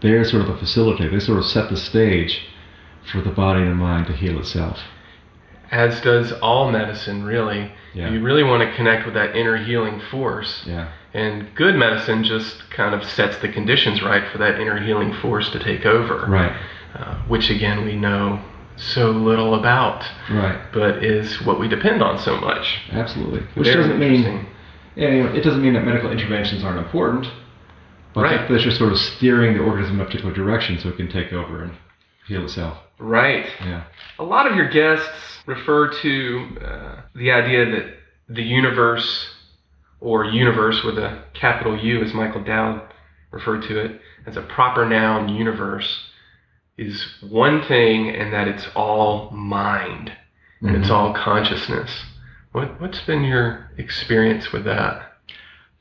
Speaker 1: They're sort of a facilitator. They sort of set the stage for the body and the mind to heal itself.
Speaker 3: As does all medicine, really.
Speaker 1: Yeah.
Speaker 3: You really want to connect with that inner healing force.
Speaker 1: Yeah.
Speaker 3: And good medicine just kind of sets the conditions right for that inner healing force to take over.
Speaker 1: Right.
Speaker 3: Which, again, we know so little about.
Speaker 1: Right.
Speaker 3: But is what we depend on so much.
Speaker 1: Absolutely. Which
Speaker 3: Very
Speaker 1: doesn't
Speaker 3: interesting.
Speaker 1: mean, it doesn't mean that medical interventions aren't important, but
Speaker 3: Right.
Speaker 1: they're just sort of steering the organism in a particular direction so it can take over and heal itself.
Speaker 3: Right.
Speaker 1: Yeah.
Speaker 3: A lot of your guests refer to the idea that the universe, or universe with a capital U, as Michael Dowd referred to it, as a proper noun, universe, is one thing, and that it's all mind, and it's all consciousness. What's been your experience with that?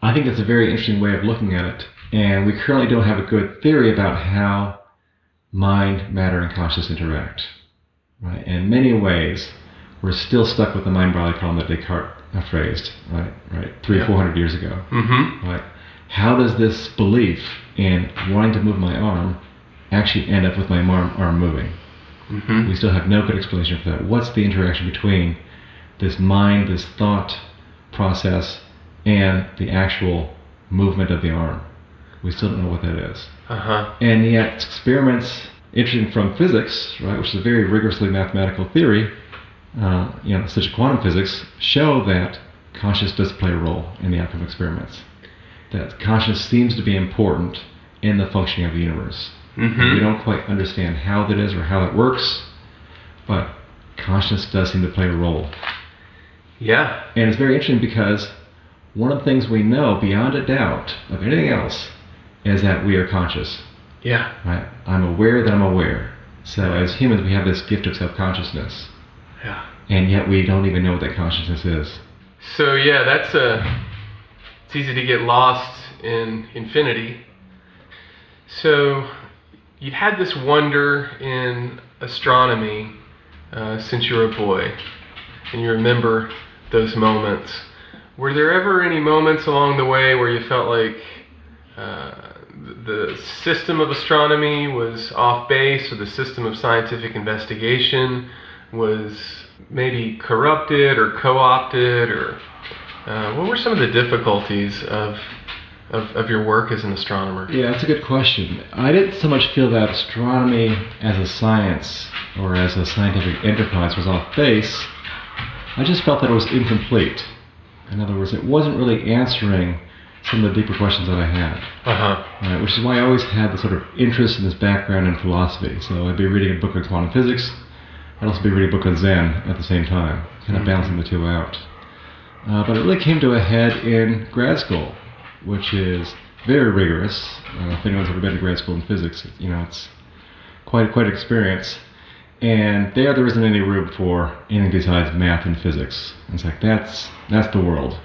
Speaker 1: I think that's a very interesting way of looking at it, and we currently don't have a good theory about how mind, matter, and consciousness interact. Right? And in many ways, we're still stuck with the mind-body problem that Descartes phrased, right? 400 years ago.
Speaker 3: Mm-hmm.
Speaker 1: Right? How does this belief in wanting to move my arm actually end up with my arm moving?
Speaker 3: Mm-hmm.
Speaker 1: We still have no good explanation for that. What's the interaction between this mind, this thought process, and the actual movement of the arm? We still don't know what that is.
Speaker 3: Uh-huh.
Speaker 1: And yet experiments interesting from physics, right, which is a very rigorously mathematical theory, such as quantum physics, show that consciousness does play a role in the outcome of experiments. That consciousness seems to be important in the functioning of the universe.
Speaker 3: Mm-hmm.
Speaker 1: We don't quite understand how that is or how that works, but consciousness does seem to play a role.
Speaker 3: Yeah.
Speaker 1: And it's very interesting because one of the things we know beyond a doubt of anything else is that we are conscious.
Speaker 3: Yeah.
Speaker 1: Right? I'm aware that I'm aware. So as humans, we have this gift of self-consciousness.
Speaker 3: Yeah.
Speaker 1: And yet we don't even know what that consciousness is.
Speaker 3: So yeah, it's easy to get lost in infinity. So you've had this wonder in astronomy since you were a boy, and you remember those moments. Were there ever any moments along the way where you felt like the system of astronomy was off base, or the system of scientific investigation was maybe corrupted or co-opted, or what were some of the difficulties of your work as an astronomer?
Speaker 1: Yeah, that's a good question. I didn't so much feel that astronomy as a science or as a scientific enterprise was off base. I just felt that it was incomplete. In other words, it wasn't really answering some of the deeper questions that I had.
Speaker 3: Uh-huh.
Speaker 1: Which is why I always had this sort of interest in this background in philosophy. So I'd be reading a book on quantum physics. I'd also be reading a book on Zen at the same time, kind of balancing the two out. But it really came to a head in grad school, which is very rigorous. If anyone's ever been to grad school in physics, it's quite an experience. And there isn't any room for anything besides math and physics. It's like that's the world.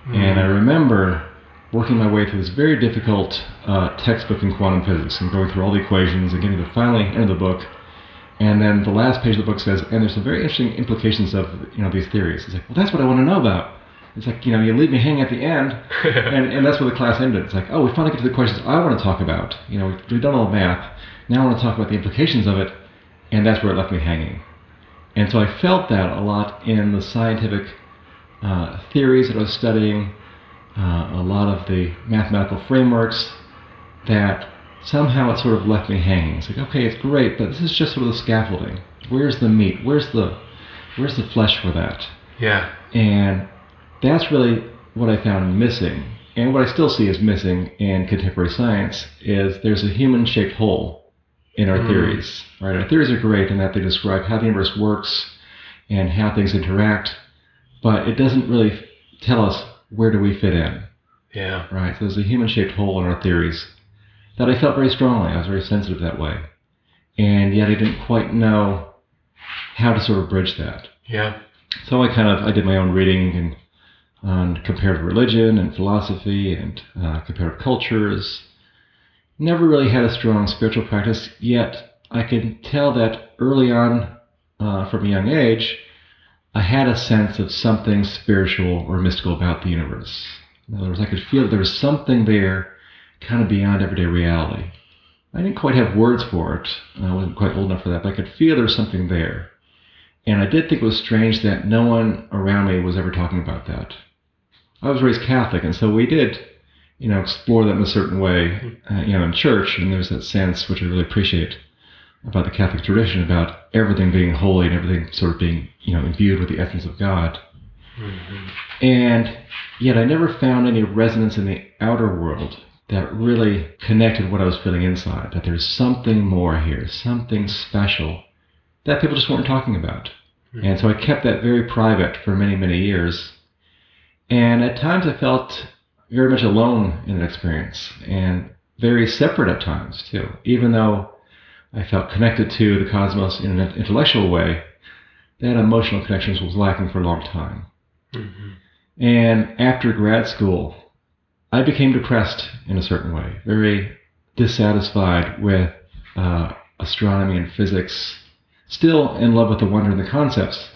Speaker 1: And I remember working my way through this very difficult textbook in quantum physics and going through all the equations and getting to the finally end of the book. And then the last page of the book says, and there's some very interesting implications of these theories. It's like, well, that's what I want to know about. It's like, you leave me hanging at the end, and that's where the class ended. It's like, oh, we finally get to the questions I want to talk about. We've done all the math. Now I want to talk about the implications of it, and that's where it left me hanging. And so I felt that a lot in the scientific theories that I was studying, a lot of the mathematical frameworks, that somehow it sort of left me hanging. It's like, okay, it's great, but this is just sort of the scaffolding. Where's the meat? Where's the flesh for that?
Speaker 3: Yeah.
Speaker 1: And that's really what I found missing. And what I still see is missing in contemporary science is there's a human-shaped hole in our theories. Right? Our theories are great in that they describe how the universe works and how things interact, but it doesn't really tell us where do we fit in.
Speaker 3: Yeah.
Speaker 1: Right? So there's a human-shaped hole in our theories that I felt very strongly. I was very sensitive that way. And yet I didn't quite know how to sort of bridge that.
Speaker 3: Yeah.
Speaker 1: So I did my own reading on comparative religion and philosophy and comparative cultures. Never really had a strong spiritual practice, yet I could tell that early on from a young age, I had a sense of something spiritual or mystical about the universe. In other words, I could feel there was something there kind of beyond everyday reality. I didn't quite have words for it. I wasn't quite old enough for that, but I could feel there was something there. And I did think it was strange that no one around me was ever talking about that. I was raised Catholic, and so we did, explore that in a certain way, in church, and there's that sense, which I really appreciate, about the Catholic tradition, about everything being holy and everything sort of being, imbued with the essence of God. Mm-hmm. And yet I never found any resonance in the outer world that really connected what I was feeling inside, that there's something more here, something special that people just weren't talking about. Mm-hmm. And so I kept that very private for many, many years. And at times I felt very much alone in that experience, and very separate at times too. Even though I felt connected to the cosmos in an intellectual way, that emotional connection was lacking for a long time. Mm-hmm. And after grad school, I became depressed in a certain way, very dissatisfied with astronomy and physics, still in love with the wonder and the concepts,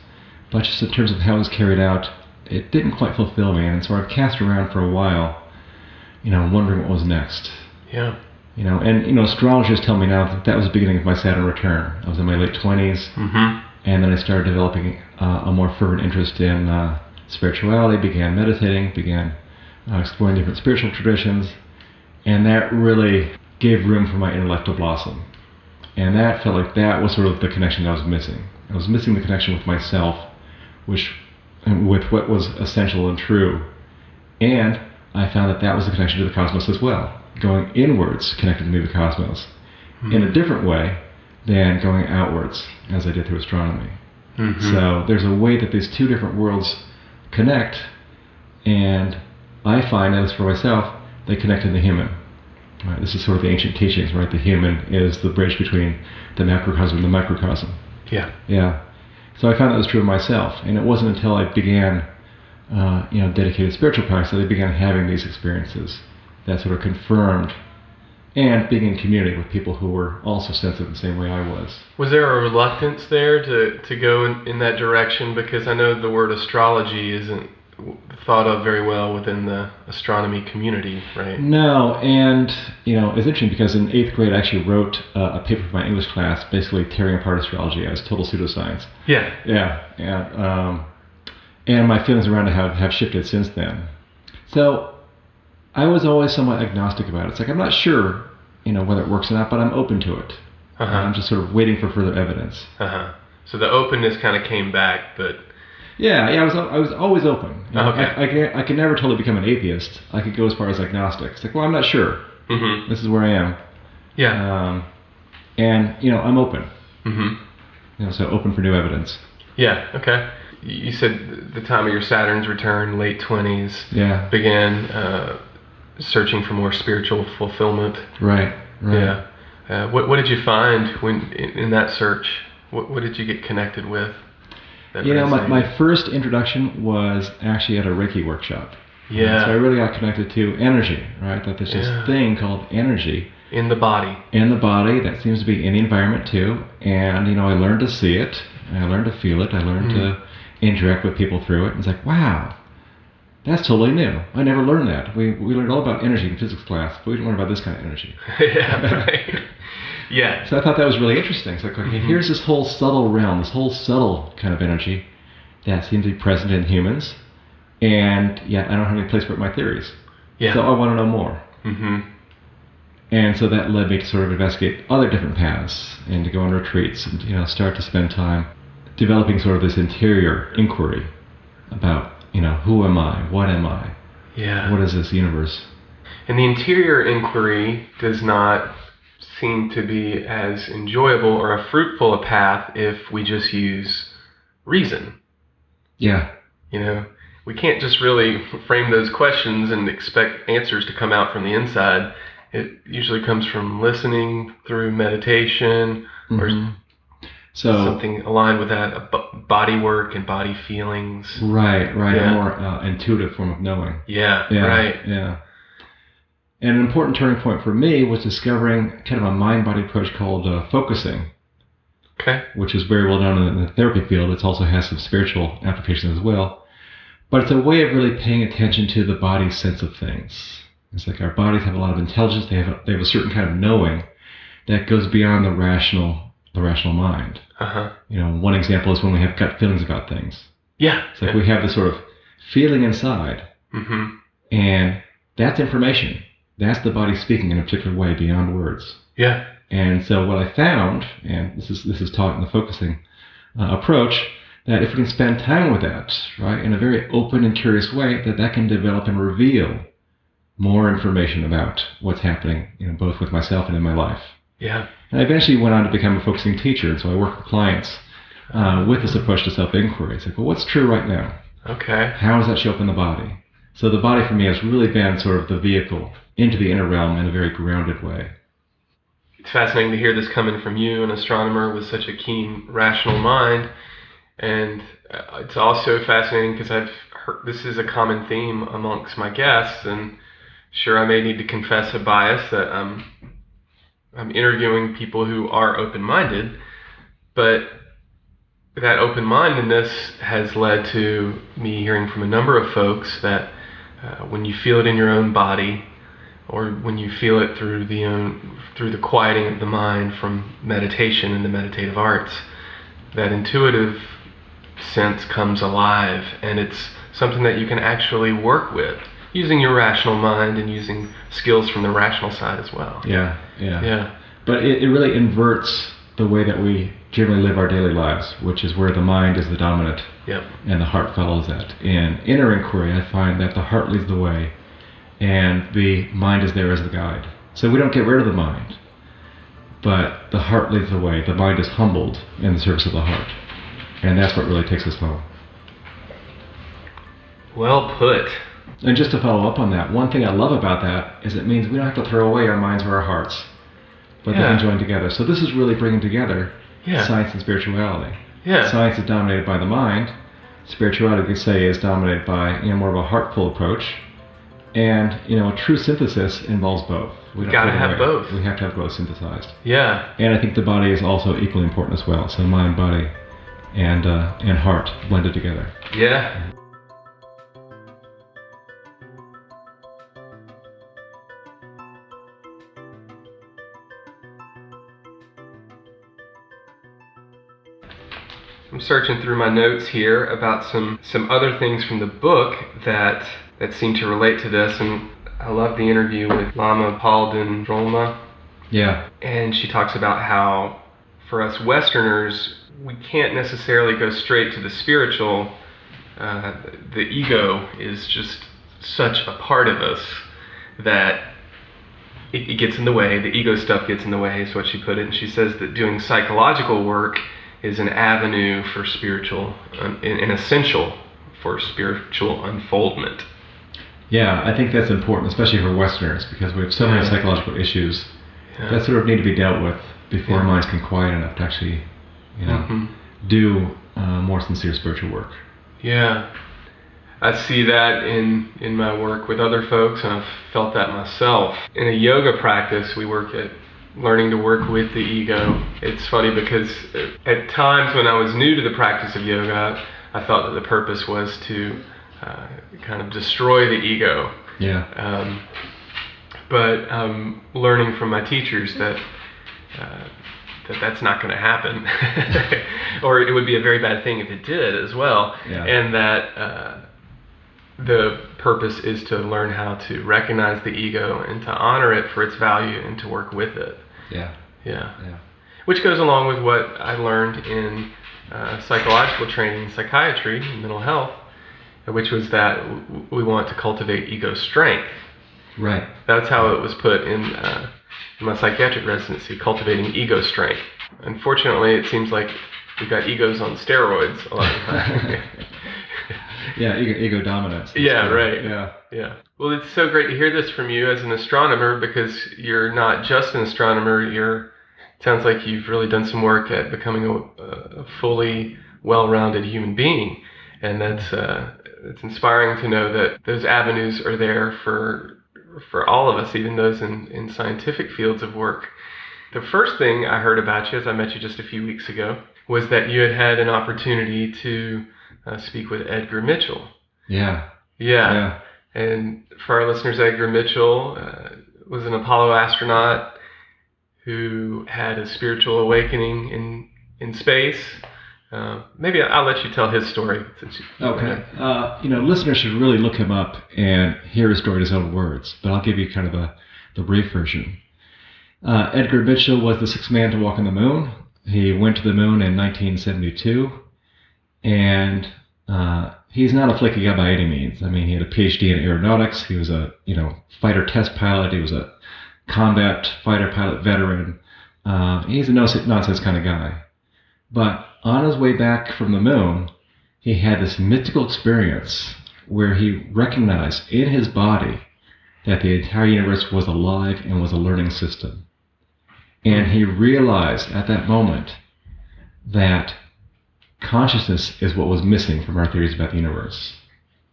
Speaker 1: but just in terms of how it was carried out, it didn't quite fulfill me. And so I cast around for a while, wondering what was next.
Speaker 3: Yeah.
Speaker 1: And astrologers tell me now that was the beginning of my Saturn return. I was in my late 20s, mm-hmm. and then I started developing a more fervent interest in spirituality, began meditating, began exploring different spiritual traditions, and that really gave room for my intellect to blossom. And that felt like that was sort of the connection that I was missing. I was missing the connection with myself, with what was essential and true. And I found that was the connection to the cosmos as well. Going inwards connected me to the cosmos in a different way than going outwards, as I did through astronomy. Mm-hmm. So there's a way that these two different worlds connect, and I find, as for myself, they connect in the human. Right? This is sort of the ancient teachings, right? The human is the bridge between the macrocosm and the microcosm.
Speaker 3: Yeah.
Speaker 1: Yeah. So I found that was true of myself, and it wasn't until I began, dedicated spiritual practice that I began having these experiences that sort of confirmed, and being in community with people who were also sensitive the same way I was.
Speaker 3: Was there a reluctance there to go in that direction? Because I know the word astrology isn't thought of very well within the astronomy community, right?
Speaker 1: No, and it's interesting because in 8th grade I actually wrote a paper for my English class basically tearing apart astrology as total pseudoscience.
Speaker 3: Yeah.
Speaker 1: Yeah. And my feelings around it have shifted since then. So I was always somewhat agnostic about it. It's like I'm not sure, whether it works or not, but I'm open to it. Uh-huh. I'm just sort of waiting for further evidence.
Speaker 3: Uh-huh. So the openness kind of came back, but
Speaker 1: Yeah, I was always open.
Speaker 3: Okay.
Speaker 1: I could never totally become an atheist. I could go as far as agnostic. It's like, well, I'm not sure. Mm-hmm. This is where I am.
Speaker 3: Yeah.
Speaker 1: And I'm open.
Speaker 3: Mm-hmm.
Speaker 1: So open for new evidence.
Speaker 3: Yeah. Okay. you said the time of your Saturn's return, late 20s,
Speaker 1: Yeah.
Speaker 3: began searching for more spiritual fulfillment.
Speaker 1: Right.
Speaker 3: Yeah. What did you find when in that search? What did you get connected with?
Speaker 1: My first introduction was actually at a Reiki workshop.
Speaker 3: Yeah.
Speaker 1: So I really got connected to energy, right? That there's this thing called energy.
Speaker 3: In the body.
Speaker 1: In the body, that seems to be in the environment too. And, I learned to see it. I learned to feel it. I learned to interact with people through it. And it's like, wow, that's totally new. I never learned that. We learned all about energy in physics class, but we didn't learn about this kind of energy.
Speaker 3: Yeah, right. Yeah.
Speaker 1: So I thought that was really interesting. It's like, okay, here's this whole subtle realm, this whole subtle kind of energy that seems to be present in humans. And yet I don't have any place for it in my theories.
Speaker 3: Yeah.
Speaker 1: So I want to know more.
Speaker 3: Mm-hmm.
Speaker 1: And so that led me to sort of investigate other different paths and to go on retreats and start to spend time developing sort of this interior inquiry about who am I, what am I, what is this universe.
Speaker 3: And the interior inquiry does not seem to be as enjoyable or a fruitful a path if we just use reason.
Speaker 1: Yeah.
Speaker 3: We can't just really frame those questions and expect answers to come out from the inside. It usually comes from listening through meditation or something aligned with that, body work and body feelings.
Speaker 1: Right. A more intuitive form of knowing.
Speaker 3: Yeah, right.
Speaker 1: Yeah. And an important turning point for me was discovering kind of a mind-body approach called focusing.
Speaker 3: Okay.
Speaker 1: Which is very well known in the therapy field. It also has some spiritual applications as well. But it's a way of really paying attention to the body's sense of things. It's like our bodies have a lot of intelligence. They have a certain kind of knowing that goes beyond the rational mind.
Speaker 3: Uh-huh.
Speaker 1: One example is when we have gut feelings about things.
Speaker 3: Yeah.
Speaker 1: It's like we have this sort of feeling inside, and that's information. That's the body speaking in a particular way beyond words.
Speaker 3: Yeah.
Speaker 1: And so what I found, and this is taught in the focusing approach, that if we can spend time with that, right, in a very open and curious way, that can develop and reveal more information about what's happening, both with myself and in my life.
Speaker 3: Yeah.
Speaker 1: And I eventually went on to become a focusing teacher, and so I work with clients with this approach to self-inquiry. It's like, well, what's true right now?
Speaker 3: Okay.
Speaker 1: How does that show up in the body? So the body for me has really been sort of the vehicle into the inner realm in a very grounded way.
Speaker 3: It's fascinating to hear this coming from you, an astronomer with such a keen, rational mind. And it's also fascinating because I've heard this is a common theme amongst my guests, and sure, I may need to confess a bias that I'm interviewing people who are open-minded, but that open-mindedness has led to me hearing from a number of folks that when you feel it in your own body, or when you feel it through the quieting of the mind from meditation and the meditative arts, that intuitive sense comes alive, and it's something that you can actually work with using your rational mind and using skills from the rational side as well.
Speaker 1: Yeah. But it really inverts the way that we generally live our daily lives, which is where the mind is the dominant and the heart follows that. In inner inquiry, I find that the heart leads the way and the mind is there as the guide. So we don't get rid of the mind, but the heart leads the way. The mind is humbled in the service of the heart. And that's what really takes us home.
Speaker 3: Well put.
Speaker 1: And just to follow up on that, one thing I love about that is it means we don't have to throw away our minds or our hearts, but they can join together. So this is really bringing together science and spirituality. Yeah. Science is dominated by the mind. Spirituality, we could say, is dominated by more of a heartful approach. And a true synthesis involves both.
Speaker 3: We gotta have both.
Speaker 1: We have to have both synthesized.
Speaker 3: Yeah.
Speaker 1: And I think the body is also equally important as well. So mind, body, and heart blended together.
Speaker 3: Yeah. I'm searching through my notes here about some other things from the book that seem to relate to this, and I love the interview with Lama Palden Drolma.
Speaker 1: Yeah.
Speaker 3: And she talks about how for us Westerners, we can't necessarily go straight to the spiritual. The ego is just such a part of us that it gets in the way. The ego stuff gets in the way, is what she put it. And she says that doing psychological work is an avenue for spiritual, and essential for spiritual unfoldment.
Speaker 1: Yeah, I think that's important, especially for Westerners, because we have so many psychological issues that sort of need to be dealt with before our minds can quiet enough to actually, do more sincere spiritual work.
Speaker 3: Yeah. I see that in my work with other folks, and I've felt that myself. In a yoga practice, we work at learning to work with the ego. It's funny because at times when I was new to the practice of yoga, I thought that the purpose was to kind of destroy the ego.
Speaker 1: Yeah.
Speaker 3: But I'm learning from my teachers that that's not going to happen, or it would be a very bad thing if it did as well.
Speaker 1: Yeah.
Speaker 3: And that the purpose is to learn how to recognize the ego and to honor it for its value and to work with it.
Speaker 1: Yeah.
Speaker 3: Which goes along with what I learned in psychological training in psychiatry and mental health, which was that we want to cultivate ego strength.
Speaker 1: Right.
Speaker 3: That's how it was put in my psychiatric residency, cultivating ego strength. Unfortunately, it seems like we've got egos on steroids a lot of the time.
Speaker 1: Yeah, ego dominance.
Speaker 3: Yeah, right.
Speaker 1: Yeah.
Speaker 3: Well, it's so great to hear this from you as an astronomer, because you're not just an astronomer. It sounds like you've really done some work at becoming a fully well-rounded human being, and it's inspiring to know that those avenues are there for all of us, even those in scientific fields of work. The first thing I heard about you, as I met you just a few weeks ago, was that you had an opportunity to speak with Edgar Mitchell.
Speaker 1: Yeah.
Speaker 3: And for our listeners, Edgar Mitchell was an Apollo astronaut who had a spiritual awakening in space. Maybe I'll let you tell his story.
Speaker 1: Okay. Listeners should really look him up and hear his story in his own words, but I'll give you kind of the brief version. Edgar Mitchell was the sixth man to walk on the moon. He went to the moon in 1972, and he's not a flaky guy by any means. I mean, he had a PhD in aeronautics. He was a fighter test pilot. He was a combat fighter pilot veteran. He's a no-nonsense kind of guy. But on his way back from the moon, he had this mystical experience where he recognized in his body that the entire universe was alive and was a learning system. And he realized at that moment that consciousness is what was missing from our theories about the universe.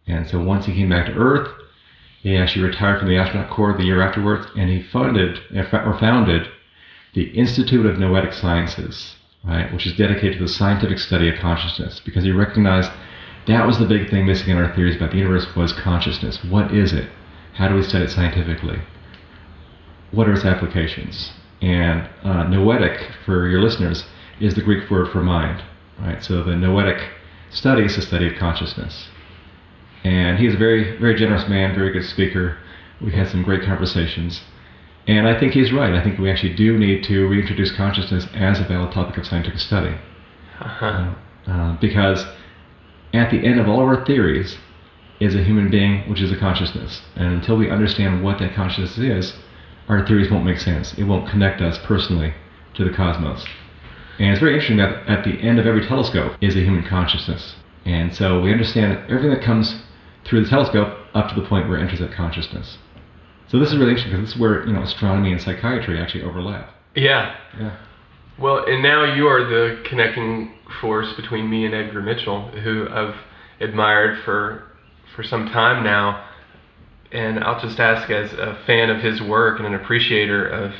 Speaker 1: And so once he came back to Earth, he actually retired from the astronaut corps the year afterwards, and he founded the Institute of Noetic Sciences, right, which is dedicated to the scientific study of consciousness, because he recognized that was the big thing missing in our theories about the universe was consciousness. What is it? How do we study it scientifically? What are its applications? And noetic, for your listeners, is the Greek word for mind, right? So the noetic study is the study of consciousness. And he's a very, very generous man, very good speaker. We had some great conversations. And I think he's right. I think we actually do need to reintroduce consciousness as a valid topic of scientific study. Because at the end of all of our theories is a human being, which is a consciousness. And until we understand what that consciousness is, our theories won't make sense. It won't connect us personally to the cosmos. And it's very interesting that at the end of every telescope is a human consciousness. And so we understand everything that comes through the telescope up to the point where it enters that consciousness. So this is really interesting because this is where astronomy and psychiatry actually overlap.
Speaker 3: Yeah. Well, and now you are the connecting force between me and Edgar Mitchell, who I've admired for some time now. And I'll just ask, as a fan of his work and an appreciator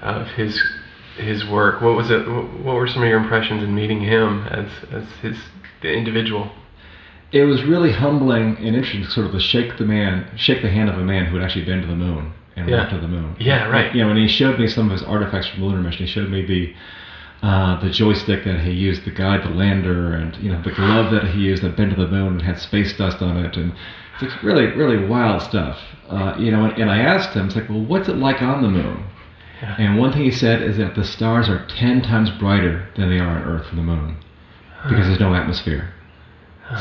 Speaker 3: of his work, what were some of your impressions in meeting him as the individual?
Speaker 1: It was really humbling and interesting, sort of to shake the hand of a man who had actually been to the moon and walked to the moon.
Speaker 3: Yeah, right.
Speaker 1: And he showed me some of his artifacts from the lunar mission. He showed me the joystick that he used to guide the lander, and the glove that he used that had been to the moon and had space dust on it, and it's really, really wild stuff. And I asked him, it's like, well, what's it like on the moon? Yeah. And one thing he said is that the stars are 10 times brighter than they are on Earth from the moon because there's no atmosphere.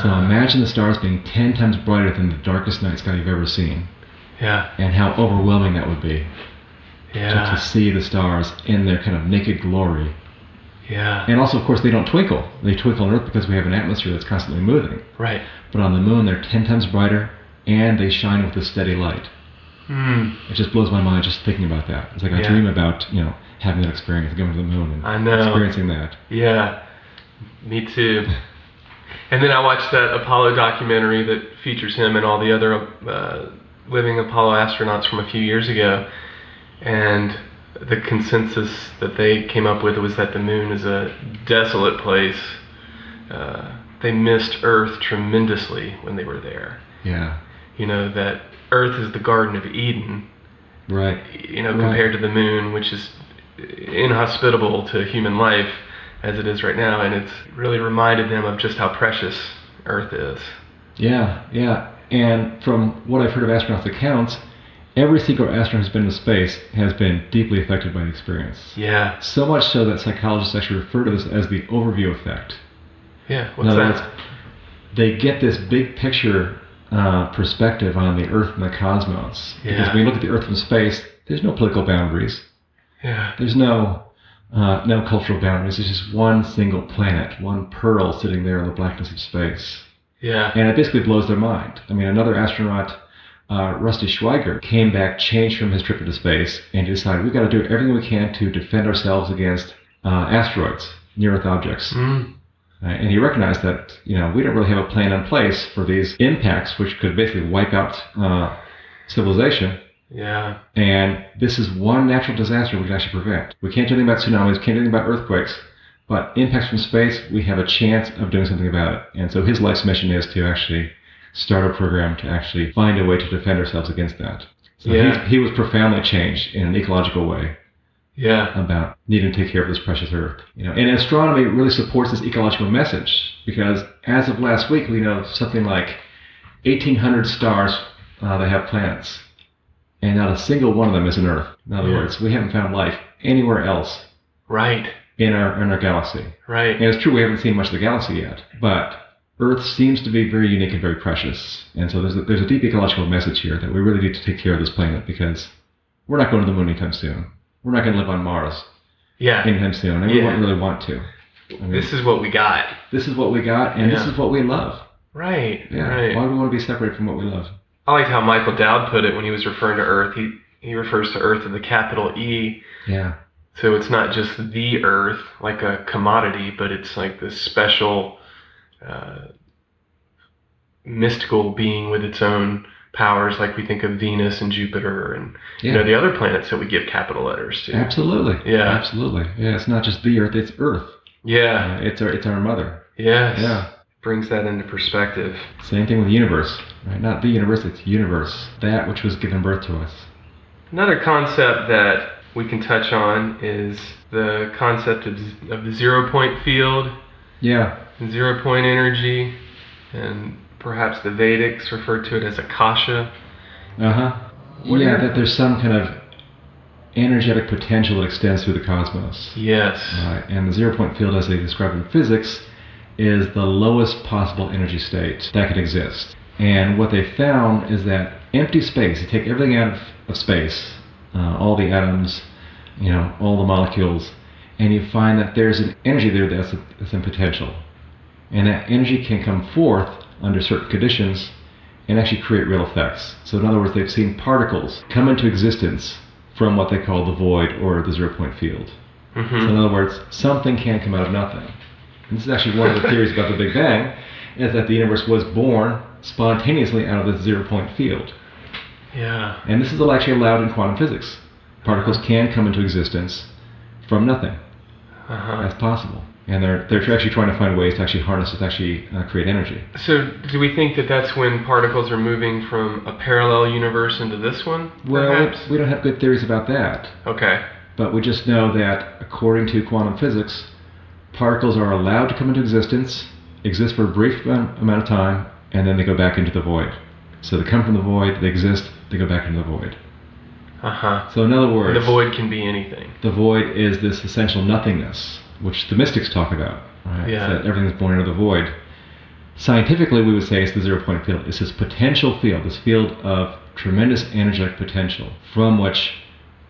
Speaker 1: So imagine the stars being 10 times brighter than the darkest night sky you've ever seen.
Speaker 3: Yeah.
Speaker 1: And how overwhelming that would be.
Speaker 3: Yeah.
Speaker 1: To see the stars in their kind of naked glory.
Speaker 3: Yeah.
Speaker 1: And also, of course, they don't twinkle. They twinkle on Earth because we have an atmosphere that's constantly moving.
Speaker 3: Right.
Speaker 1: But on the moon, they're 10 times brighter, and they shine with a steady light. It just blows my mind just thinking about that. It's like I dream about, having that experience, going to the moon and experiencing that.
Speaker 3: Yeah, me too. And then I watched that Apollo documentary that features him and all the other living Apollo astronauts from a few years ago. And the consensus that they came up with was that the moon is a desolate place. They missed Earth tremendously when they were there.
Speaker 1: Yeah.
Speaker 3: That Earth is the Garden of Eden.
Speaker 1: Right.
Speaker 3: Compared to the moon, which is inhospitable to human life as it is right now. And it's really reminded them of just how precious Earth is.
Speaker 1: Yeah. And from what I've heard of astronauts' accounts, every single astronaut who's been to space has been deeply affected by the experience.
Speaker 3: Yeah.
Speaker 1: So much so that psychologists actually refer to this as the overview effect.
Speaker 3: Yeah, what's that?
Speaker 1: They get this big picture perspective on the Earth and the cosmos.
Speaker 3: Yeah.
Speaker 1: Because when you look at the Earth from space, there's no political boundaries.
Speaker 3: Yeah.
Speaker 1: There's no cultural boundaries. It's just one single planet, one pearl sitting there in the blackness of space.
Speaker 3: Yeah.
Speaker 1: And it basically blows their mind. I mean, another astronaut, Rusty Schweiger, came back, changed from his trip into space, and decided we've got to do everything we can to defend ourselves against asteroids, near-Earth objects. And he recognized that, we don't really have a plan in place for these impacts, which could basically wipe out civilization.
Speaker 3: Yeah.
Speaker 1: And this is one natural disaster we can actually prevent. We can't do anything about tsunamis, can't do anything about earthquakes, but impacts from space, we have a chance of doing something about it. And so his life's mission is to actually start a program to actually find a way to defend ourselves against that. So he was profoundly changed in an ecological way.
Speaker 3: Yeah.
Speaker 1: About needing to take care of this precious Earth. And astronomy really supports this ecological message, because as of last week, we know something like 1,800 stars that have planets, and not a single one of them is an Earth. In other words, we haven't found life anywhere else.
Speaker 3: Right.
Speaker 1: In our galaxy.
Speaker 3: Right.
Speaker 1: And it's true we haven't seen much of the galaxy yet, but Earth seems to be very unique and very precious. And so there's a deep ecological message here that we really need to take care of this planet, because we're not going to the moon anytime soon. We're not going to live on Mars anytime soon. And we won't really want to.
Speaker 3: This is what we got.
Speaker 1: This is what we got, and this is what we love.
Speaker 3: Right.
Speaker 1: Yeah.
Speaker 3: Right.
Speaker 1: Why do we want to be separated from what we love?
Speaker 3: I liked how Michael Dowd put it when he was referring to Earth. He refers to Earth with a capital E.
Speaker 1: Yeah.
Speaker 3: So it's not just the Earth, like a commodity, but it's like this special, mystical being with its own powers, like we think of Venus and Jupiter and the other planets that we give capital letters to.
Speaker 1: Absolutely.
Speaker 3: Yeah.
Speaker 1: Absolutely. Yeah. It's not just the Earth; it's Earth.
Speaker 3: Yeah.
Speaker 1: It's our mother.
Speaker 3: Yes.
Speaker 1: Yeah.
Speaker 3: Brings that into perspective.
Speaker 1: Same thing with the universe, right? Not the universe; it's universe. That which was given birth to us.
Speaker 3: Another concept that we can touch on is the concept of the 0-point field.
Speaker 1: Yeah.
Speaker 3: And 0-point energy, and perhaps the Vedics referred to it as Akasha.
Speaker 1: Yeah, that there's some kind of energetic potential that extends through the cosmos.
Speaker 3: Yes.
Speaker 1: Right. And the 0-point field, as they describe in physics, is the lowest possible energy state that can exist. And what they found is that empty space, you take everything out of space, all the atoms, all the molecules, and you find that there's an energy there that's in potential. And that energy can come forth under certain conditions and actually create real effects. So in other words, they've seen particles come into existence from what they call the void or the 0-point field. So in other words, something can come out of nothing. And this is actually one of the theories about the Big Bang, is that the universe was born spontaneously out of the 0-point field.
Speaker 3: Yeah.
Speaker 1: And this is actually allowed in quantum physics. Particles can come into existence from nothing. That's possible. And they're actually trying to find ways to actually harness it, to actually create energy.
Speaker 3: So do we think that that's when particles are moving from a parallel universe into this one, perhaps?
Speaker 1: Well, we don't have good theories about that.
Speaker 3: Okay.
Speaker 1: But we just know that, according to quantum physics, particles are allowed to come into existence, exist for a brief amount of time, and then they go back into the void. So they come from the void, they exist, they go back into the void. So in other words,
Speaker 3: the void can be anything.
Speaker 1: The void is this essential nothingness, which the mystics talk about, right?
Speaker 3: Yeah.
Speaker 1: That everything is born out of the void. Scientifically, we would say it's the 0-point field. It's this potential field, this field of tremendous energetic potential, from which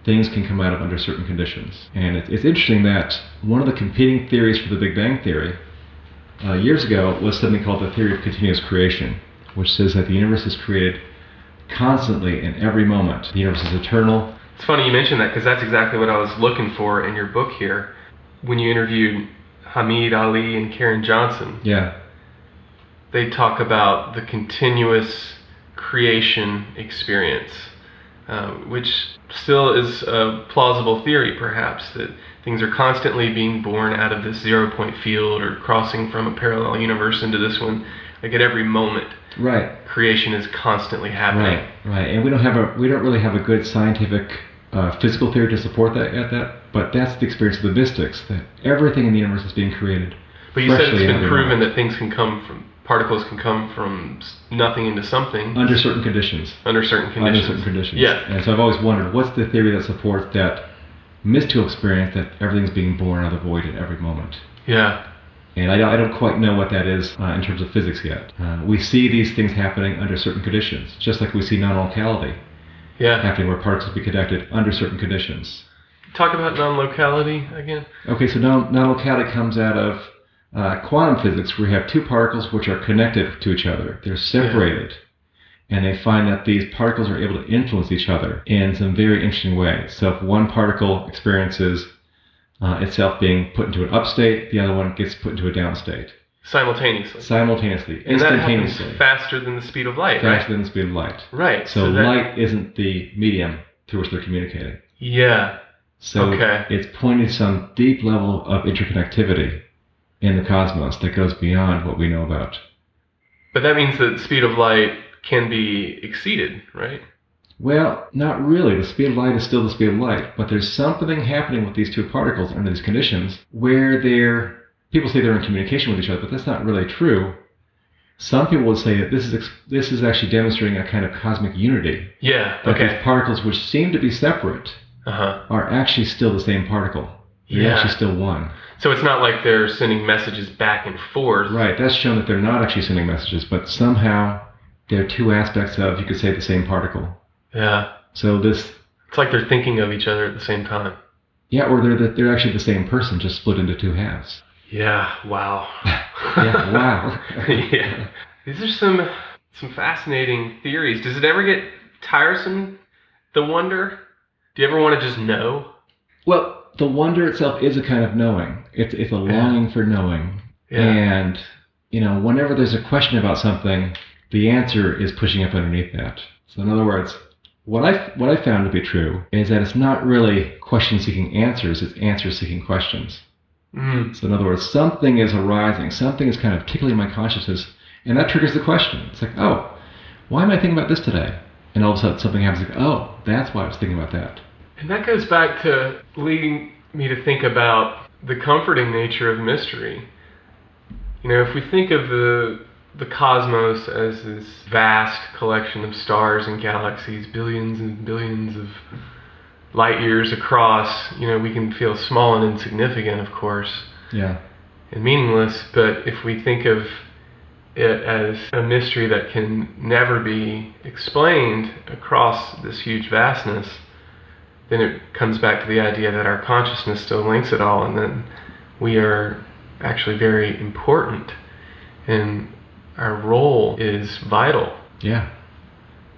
Speaker 1: things can come out of under certain conditions. And it's interesting that one of the competing theories for the Big Bang Theory years ago was something called the theory of continuous creation, which says that the universe is created constantly in every moment. The universe is eternal.
Speaker 3: It's funny you mentioned that, because that's exactly what I was looking for in your book here. When you interviewed Hamid Ali and Karen Johnson,
Speaker 1: Yeah.
Speaker 3: they talk about the continuous creation experience, which still is a plausible theory, perhaps, that things are constantly being born out of this zero-point field or crossing from a parallel universe into this one. Like at every moment,
Speaker 1: Right.
Speaker 3: creation is constantly happening.
Speaker 1: Right. And we don't really have a good scientific physical theory to support that, but that's the experience of the mystics, that everything in the universe is being created.
Speaker 3: But you said it's
Speaker 1: freshly
Speaker 3: been
Speaker 1: every
Speaker 3: proven
Speaker 1: moment.
Speaker 3: that particles can come from nothing into something
Speaker 1: Under certain conditions.
Speaker 3: under certain conditions.
Speaker 1: Under certain conditions.
Speaker 3: Yeah.
Speaker 1: And so I've always wondered, what's the theory that supports that mystical experience that everything's being born out of the void at every moment?
Speaker 3: Yeah.
Speaker 1: And I don't quite know what that is in terms of physics yet. We see these things happening under certain conditions, just like we see non-locality
Speaker 3: Yeah.
Speaker 1: happening where particles be connected under certain conditions.
Speaker 3: Talk about non-locality again.
Speaker 1: Okay, so non-locality comes out of quantum physics, where you have two particles which are connected to each other. They're separated. And they find that these particles are able to influence each other in some very interesting ways. So if one particle experiences itself being put into an up state, the other one gets put into a down state.
Speaker 3: Simultaneously.
Speaker 1: Simultaneously,
Speaker 3: And that happens
Speaker 1: instantaneously.
Speaker 3: faster than the speed of light,
Speaker 1: Faster
Speaker 3: right?
Speaker 1: than the speed of light.
Speaker 3: Right.
Speaker 1: So
Speaker 3: that-
Speaker 1: light isn't the medium through which they're communicating.
Speaker 3: Yeah.
Speaker 1: So
Speaker 3: Okay.
Speaker 1: it's pointing to some deep level of interconnectivity in the cosmos that goes beyond what we know about.
Speaker 3: But that means that the speed of light can be exceeded, right?
Speaker 1: Well, not really. The speed of light is still the speed of light, but there's something happening with these two particles under these conditions where people say they're in communication with each other, but that's not really true. Some people would say that this is actually demonstrating a kind of cosmic unity.
Speaker 3: Yeah.
Speaker 1: That
Speaker 3: Okay.
Speaker 1: these particles, which seem to be separate,
Speaker 3: Uh-huh.
Speaker 1: are actually still the same particle. They're
Speaker 3: Yeah.
Speaker 1: actually still one.
Speaker 3: So it's not like they're sending messages back and forth.
Speaker 1: Right, that's shown that they're not actually sending messages, but somehow they're two aspects of, you could say, the same particle.
Speaker 3: Yeah.
Speaker 1: So this,
Speaker 3: It's like they're thinking of each other at the same time.
Speaker 1: yeah, or they're actually the same person, just split into two halves.
Speaker 3: Yeah. Wow.
Speaker 1: Yeah, wow.
Speaker 3: Yeah. These are some fascinating theories. Does it ever get tiresome, the wonder? Do you ever want to just know?
Speaker 1: Well, the wonder itself is a kind of knowing. It's a longing for knowing.
Speaker 3: Yeah.
Speaker 1: And, whenever there's a question about something, the answer is pushing up underneath that. So in other words, what I found to be true is that it's not really question-seeking answers, it's answer-seeking questions.
Speaker 3: Mm.
Speaker 1: So in other words, something is arising, something is kind of tickling my consciousness, and that triggers the question. It's like, oh, why am I thinking about this today? And all of a sudden something happens, like, oh, that's why I was thinking about that.
Speaker 3: And that goes back to leading me to think about the comforting nature of mystery. If we think of the cosmos as this vast collection of stars and galaxies, billions and billions of light years across, we can feel small and insignificant, of course,
Speaker 1: Yeah.
Speaker 3: and meaningless. But if we think of it as a mystery that can never be explained across this huge vastness, then it comes back to the idea that our consciousness still links it all, and that we are actually very important, and our role is vital.
Speaker 1: Yeah.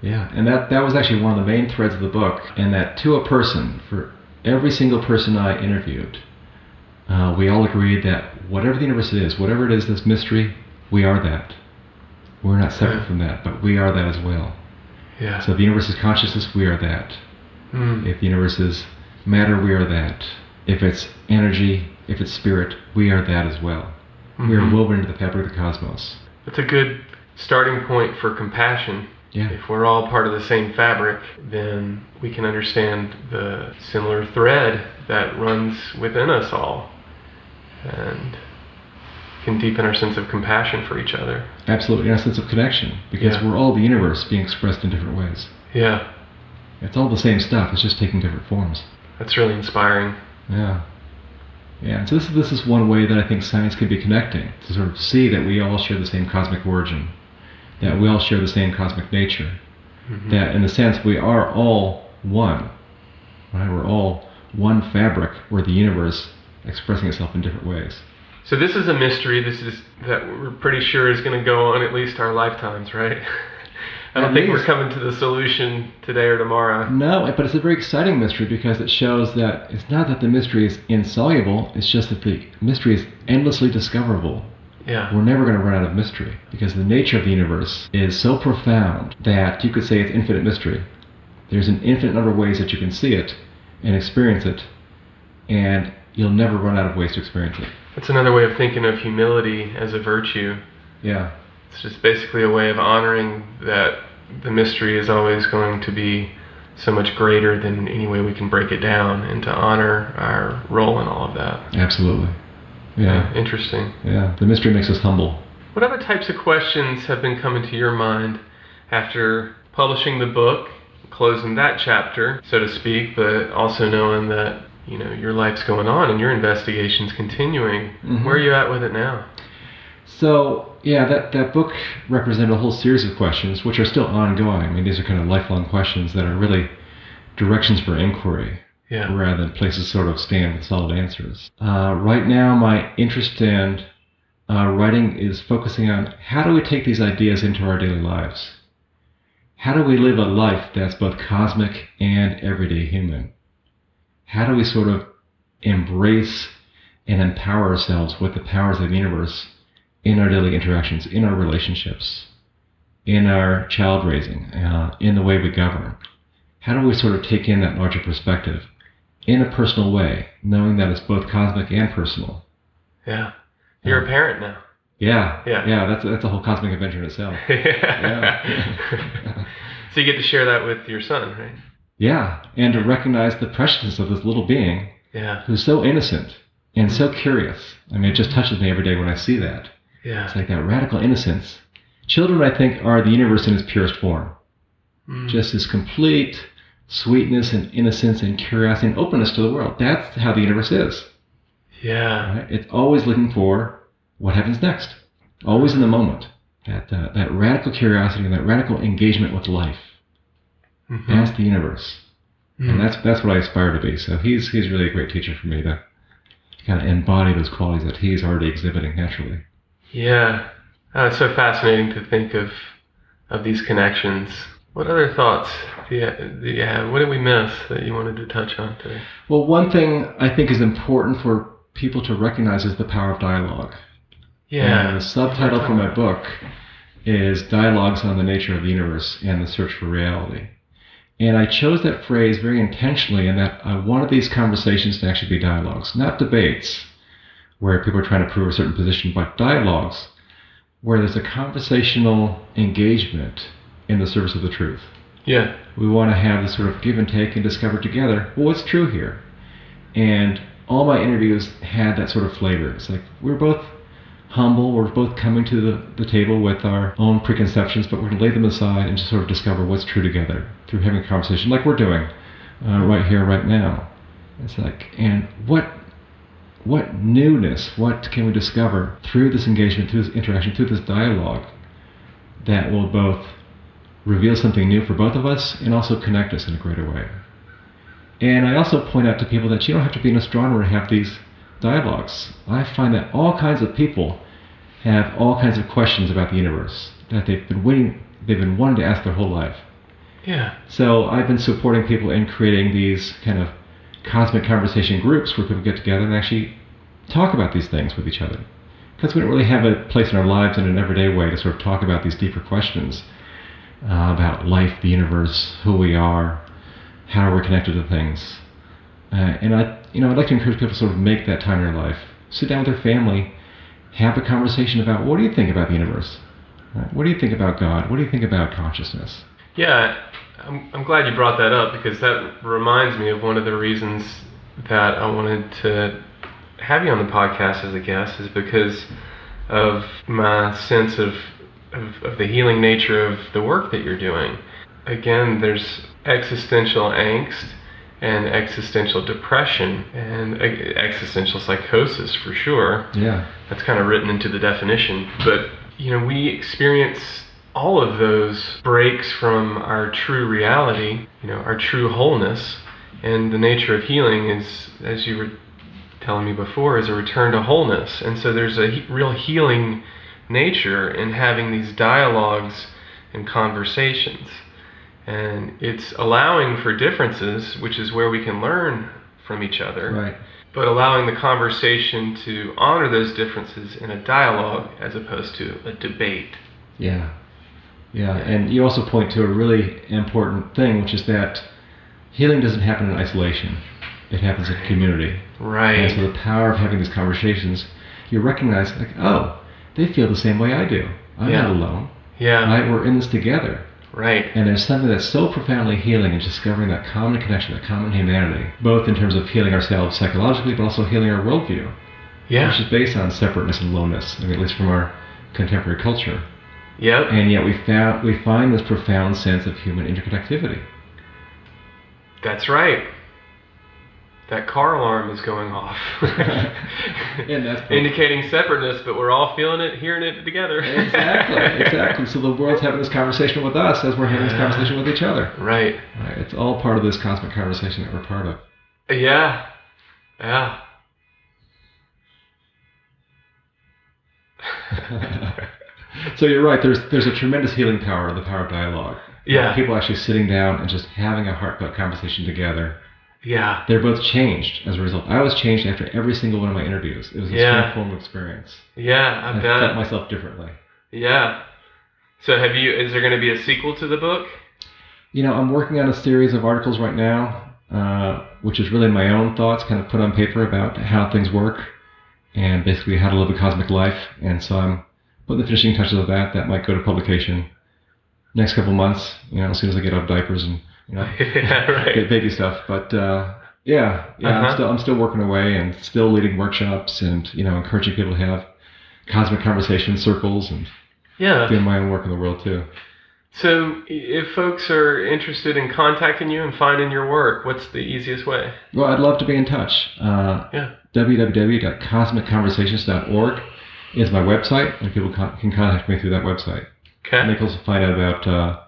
Speaker 1: Yeah. And that was actually one of the main threads of the book, and that to a person, for every single person I interviewed, we all agreed that whatever the universe is, whatever it is, this mystery, we are that. We're not separate from that, but we are that as well.
Speaker 3: Yeah.
Speaker 1: So if the universe is consciousness, we are that.
Speaker 3: Mm.
Speaker 1: If the universe is matter, we are that. If it's energy, if it's spirit, we are that as well.
Speaker 3: Mm-hmm.
Speaker 1: We are woven into the fabric of the cosmos.
Speaker 3: That's a good starting point for compassion.
Speaker 1: Yeah.
Speaker 3: If we're all part of the same fabric, then we can understand the similar thread that runs within us all, and can deepen our sense of compassion for each other.
Speaker 1: Absolutely, and a sense of connection, because
Speaker 3: Yeah.
Speaker 1: we're all the universe being expressed in different ways.
Speaker 3: Yeah,
Speaker 1: It's all the same stuff, it's just taking different forms.
Speaker 3: that's really inspiring.
Speaker 1: Yeah. Yeah, and so this is one way that I think science can be connecting, to sort of see that we all share the same cosmic origin, that we all share the same cosmic nature,
Speaker 3: Mm-hmm.
Speaker 1: that in a sense we are all one. Right? We're all one fabric, where the universe expressing itself in different ways.
Speaker 3: So this is a mystery. This is that we're pretty sure is going to go on at least our lifetimes, right? I don't think we're coming to the solution today or tomorrow.
Speaker 1: No, but it's a very exciting mystery because it shows that it's not that the mystery is insoluble, it's just that the mystery is endlessly discoverable.
Speaker 3: Yeah.
Speaker 1: We're never going to run out of mystery because the nature of the universe is so profound that you could say it's infinite mystery. There's an infinite number of ways that you can see it and experience it, and you'll never run out of ways to experience it.
Speaker 3: That's another way of thinking of humility as a virtue.
Speaker 1: Yeah.
Speaker 3: It's just basically a way of honoring that the mystery is always going to be so much greater than any way we can break it down, and to honor our role in all of that.
Speaker 1: Absolutely. Yeah.
Speaker 3: Interesting.
Speaker 1: Yeah. The mystery makes us humble.
Speaker 3: What other types of questions have been coming to your mind after publishing the book, closing that chapter, so to speak, but also knowing that, you know, your life's going on and your investigation's continuing? Mm-hmm. Where are you at with it now?
Speaker 1: So, yeah, that book represented a whole series of questions, which are still ongoing. I mean, these are kind of lifelong questions that are really directions for inquiry, rather than places sort of stand with solid answers. Right now, my interest in writing is focusing on how do we take these ideas into our daily lives? How do we live a life that's both cosmic and everyday human? How do we sort of embrace and empower ourselves with the powers of the universe in our daily interactions, in our relationships, in our child raising, in the way we govern? How do we sort of take in that larger perspective in a personal way, knowing that it's both cosmic and personal?
Speaker 3: Yeah. You're a parent now.
Speaker 1: Yeah. That's a whole cosmic adventure in itself.
Speaker 3: So you get to share that with your son, right?
Speaker 1: Yeah, and to recognize the preciousness of this little being who's so innocent and so curious. I mean, it just touches me every day when I see that. Yeah. It's like that radical innocence. Children, I think, are the universe in its purest form. Just this complete sweetness and innocence and curiosity and openness to the world. That's how the universe is.
Speaker 3: Yeah.
Speaker 1: Right? It's always looking for what happens next. Always in the moment. That radical curiosity and that radical engagement with life. Mm-hmm. That's the universe. And that's what I aspire to be. So he's really a great teacher for me to kind of embody those qualities that he's already exhibiting naturally.
Speaker 3: Yeah. It's so fascinating to think of these connections. What other thoughts do you have? What did we miss that you wanted to touch on today?
Speaker 1: Well, one thing I think is important for people to recognize is the power of dialogue. Yeah. And the subtitle for my book is Dialogues on the Nature of the Universe and the Search for Reality. And I chose that phrase very intentionally in that I wanted these conversations to actually be dialogues, not debates where people are trying to prove a certain position, but dialogues where there's a conversational engagement in the service of the truth.
Speaker 3: Yeah.
Speaker 1: We want to have this sort of give and take and discover together, well, what's true here? And all my interviews had that sort of flavor. It's like we're both humble, we're both coming to the table with our own preconceptions, but we're going to lay them aside and just sort of discover what's true together through having a conversation like we're doing right here, right now. It's like, and what newness, what can we discover through this engagement, through this interaction, through this dialogue that will both reveal something new for both of us and also connect us in a greater way. And I also point out to people that you don't have to be an astronomer to have these dialogues. I find that all kinds of people have all kinds of questions about the universe that they've been wanting to ask their whole life.
Speaker 3: Yeah.
Speaker 1: So I've been supporting people in creating these kind of cosmic conversation groups where people get together and actually talk about these things with each other. Because we don't really have a place in our lives in an everyday way to sort of talk about these deeper questions about life, the universe, who we are, how we're connected to things. And I'd like to encourage people to sort of make that time in their life. Sit down with their family, have a conversation about what do you think about the universe? Right? What do you think about God? What do you think about consciousness?
Speaker 3: Yeah, I'm glad you brought that up because that reminds me of one of the reasons that I wanted to have you on the podcast as a guest is because of my sense of the healing nature of the work that you're doing. Again, there's existential angst and existential depression and existential psychosis for sure.
Speaker 1: Yeah.
Speaker 3: That's kind of written into the definition. But, we experience all of those breaks from our true reality, our true wholeness And the nature of healing is, as you were telling me before, is a return to wholeness. And so there's a real healing nature in having these dialogues and conversations. And it's allowing for differences, which is where we can learn from each other.
Speaker 1: Right.
Speaker 3: But allowing the conversation to honor those differences in a dialogue as opposed to a debate.
Speaker 1: Yeah. Yeah. And you also point to a really important thing, which is that healing doesn't happen in isolation. It happens in community.
Speaker 3: Right.
Speaker 1: And so the power of having these conversations, you recognize, like, oh, they feel the same way I do. I'm not alone.
Speaker 3: Yeah.
Speaker 1: We're in this together.
Speaker 3: Right.
Speaker 1: And there's something that's so profoundly healing in discovering that common connection, that common humanity, both in terms of healing ourselves psychologically, but also healing our worldview, which is based on separateness and aloneness, at least from our contemporary culture.
Speaker 3: Yep.
Speaker 1: And yet we find this profound sense of human interconnectivity.
Speaker 3: That's right. That car alarm is going off.
Speaker 1: And that's
Speaker 3: indicating separateness, but we're all feeling it, hearing it together.
Speaker 1: Exactly. So the world's having this conversation with us as we're having this conversation with each other.
Speaker 3: Right.
Speaker 1: It's all part of this cosmic conversation that we're part of.
Speaker 3: Yeah.
Speaker 1: So you're right. There's a tremendous healing power in the power of dialogue.
Speaker 3: Yeah.
Speaker 1: People actually sitting down and just having a heartfelt conversation together.
Speaker 3: Yeah.
Speaker 1: They're both changed as a result. I was changed after every single one of my interviews. It was a transformative experience.
Speaker 3: Yeah, I bet.
Speaker 1: I felt myself differently.
Speaker 3: Yeah. So is there going to be a sequel to the book?
Speaker 1: I'm working on a series of articles right now, which is really my own thoughts, kind of put on paper about how things work and basically how to live a cosmic life. And so I'm putting the finishing touches of that. That might go to publication next couple months, as soon as I get out of diapers and get baby stuff. But I'm still working away and still leading workshops and encouraging people to have cosmic conversation circles and doing my own work in the world too. So
Speaker 3: if folks are interested in contacting you and finding your work, what's the easiest way?
Speaker 1: Well, I'd love to be in touch. www.cosmicconversations.org is my website, and people can contact me through that website.
Speaker 3: Okay.
Speaker 1: And they can also find out about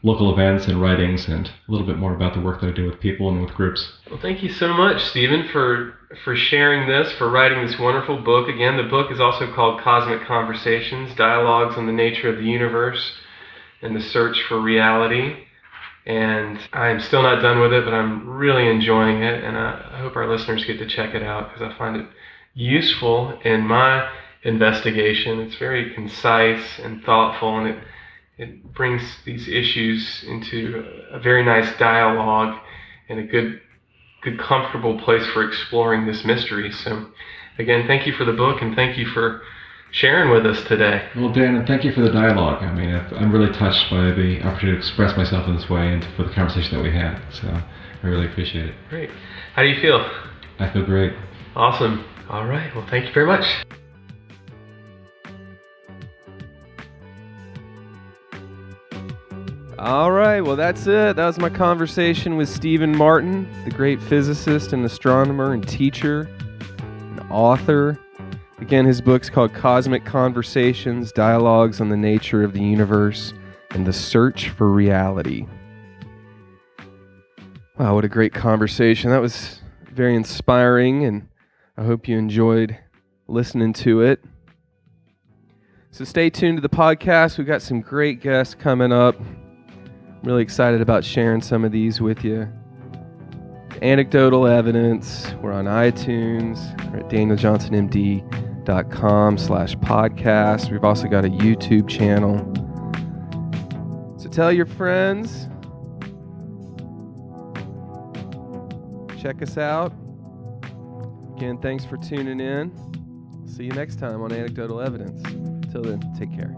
Speaker 1: local events and writings and a little bit more about the work that I do with people and with groups.
Speaker 3: Well, thank you so much, Stephen, for sharing this, for writing this wonderful book. Again, the book is also called Cosmic Conversations, Dialogues on the Nature of the Universe and the Search for Reality. And I'm still not done with it, but I'm really enjoying it, and I hope our listeners get to check it out because I find it useful in my investigation. It's very concise and thoughtful, and it brings these issues into a very nice dialogue and a good comfortable place for exploring this mystery. So again, thank you for the book, and thank you for sharing with us today.
Speaker 1: Well, Dan, and thank you for the dialogue. I mean, I'm really touched by the opportunity to express myself in this way and for the conversation that we had. So I really appreciate it.
Speaker 3: Great. How do you feel?
Speaker 1: I feel great.
Speaker 3: Awesome. All right. Well, thank you very much.
Speaker 2: All right, well, that's it. That was my conversation with Stephan Martin, the great physicist and astronomer and teacher and author. Again, his book's called Cosmic Conversations, Dialogues on the Nature of the Universe and the Search for Reality. Wow, what a great conversation. That was very inspiring, and I hope you enjoyed listening to it. So stay tuned to the podcast. We've got some great guests coming up. I'm really excited about sharing some of these with you. Anecdotal evidence. We're on iTunes. We're at danieljohnsonmd.com/podcast. We've also got a YouTube channel. So tell your friends. Check us out. Again, thanks for tuning in. See you next time on Anecdotal Evidence. Until then, take care.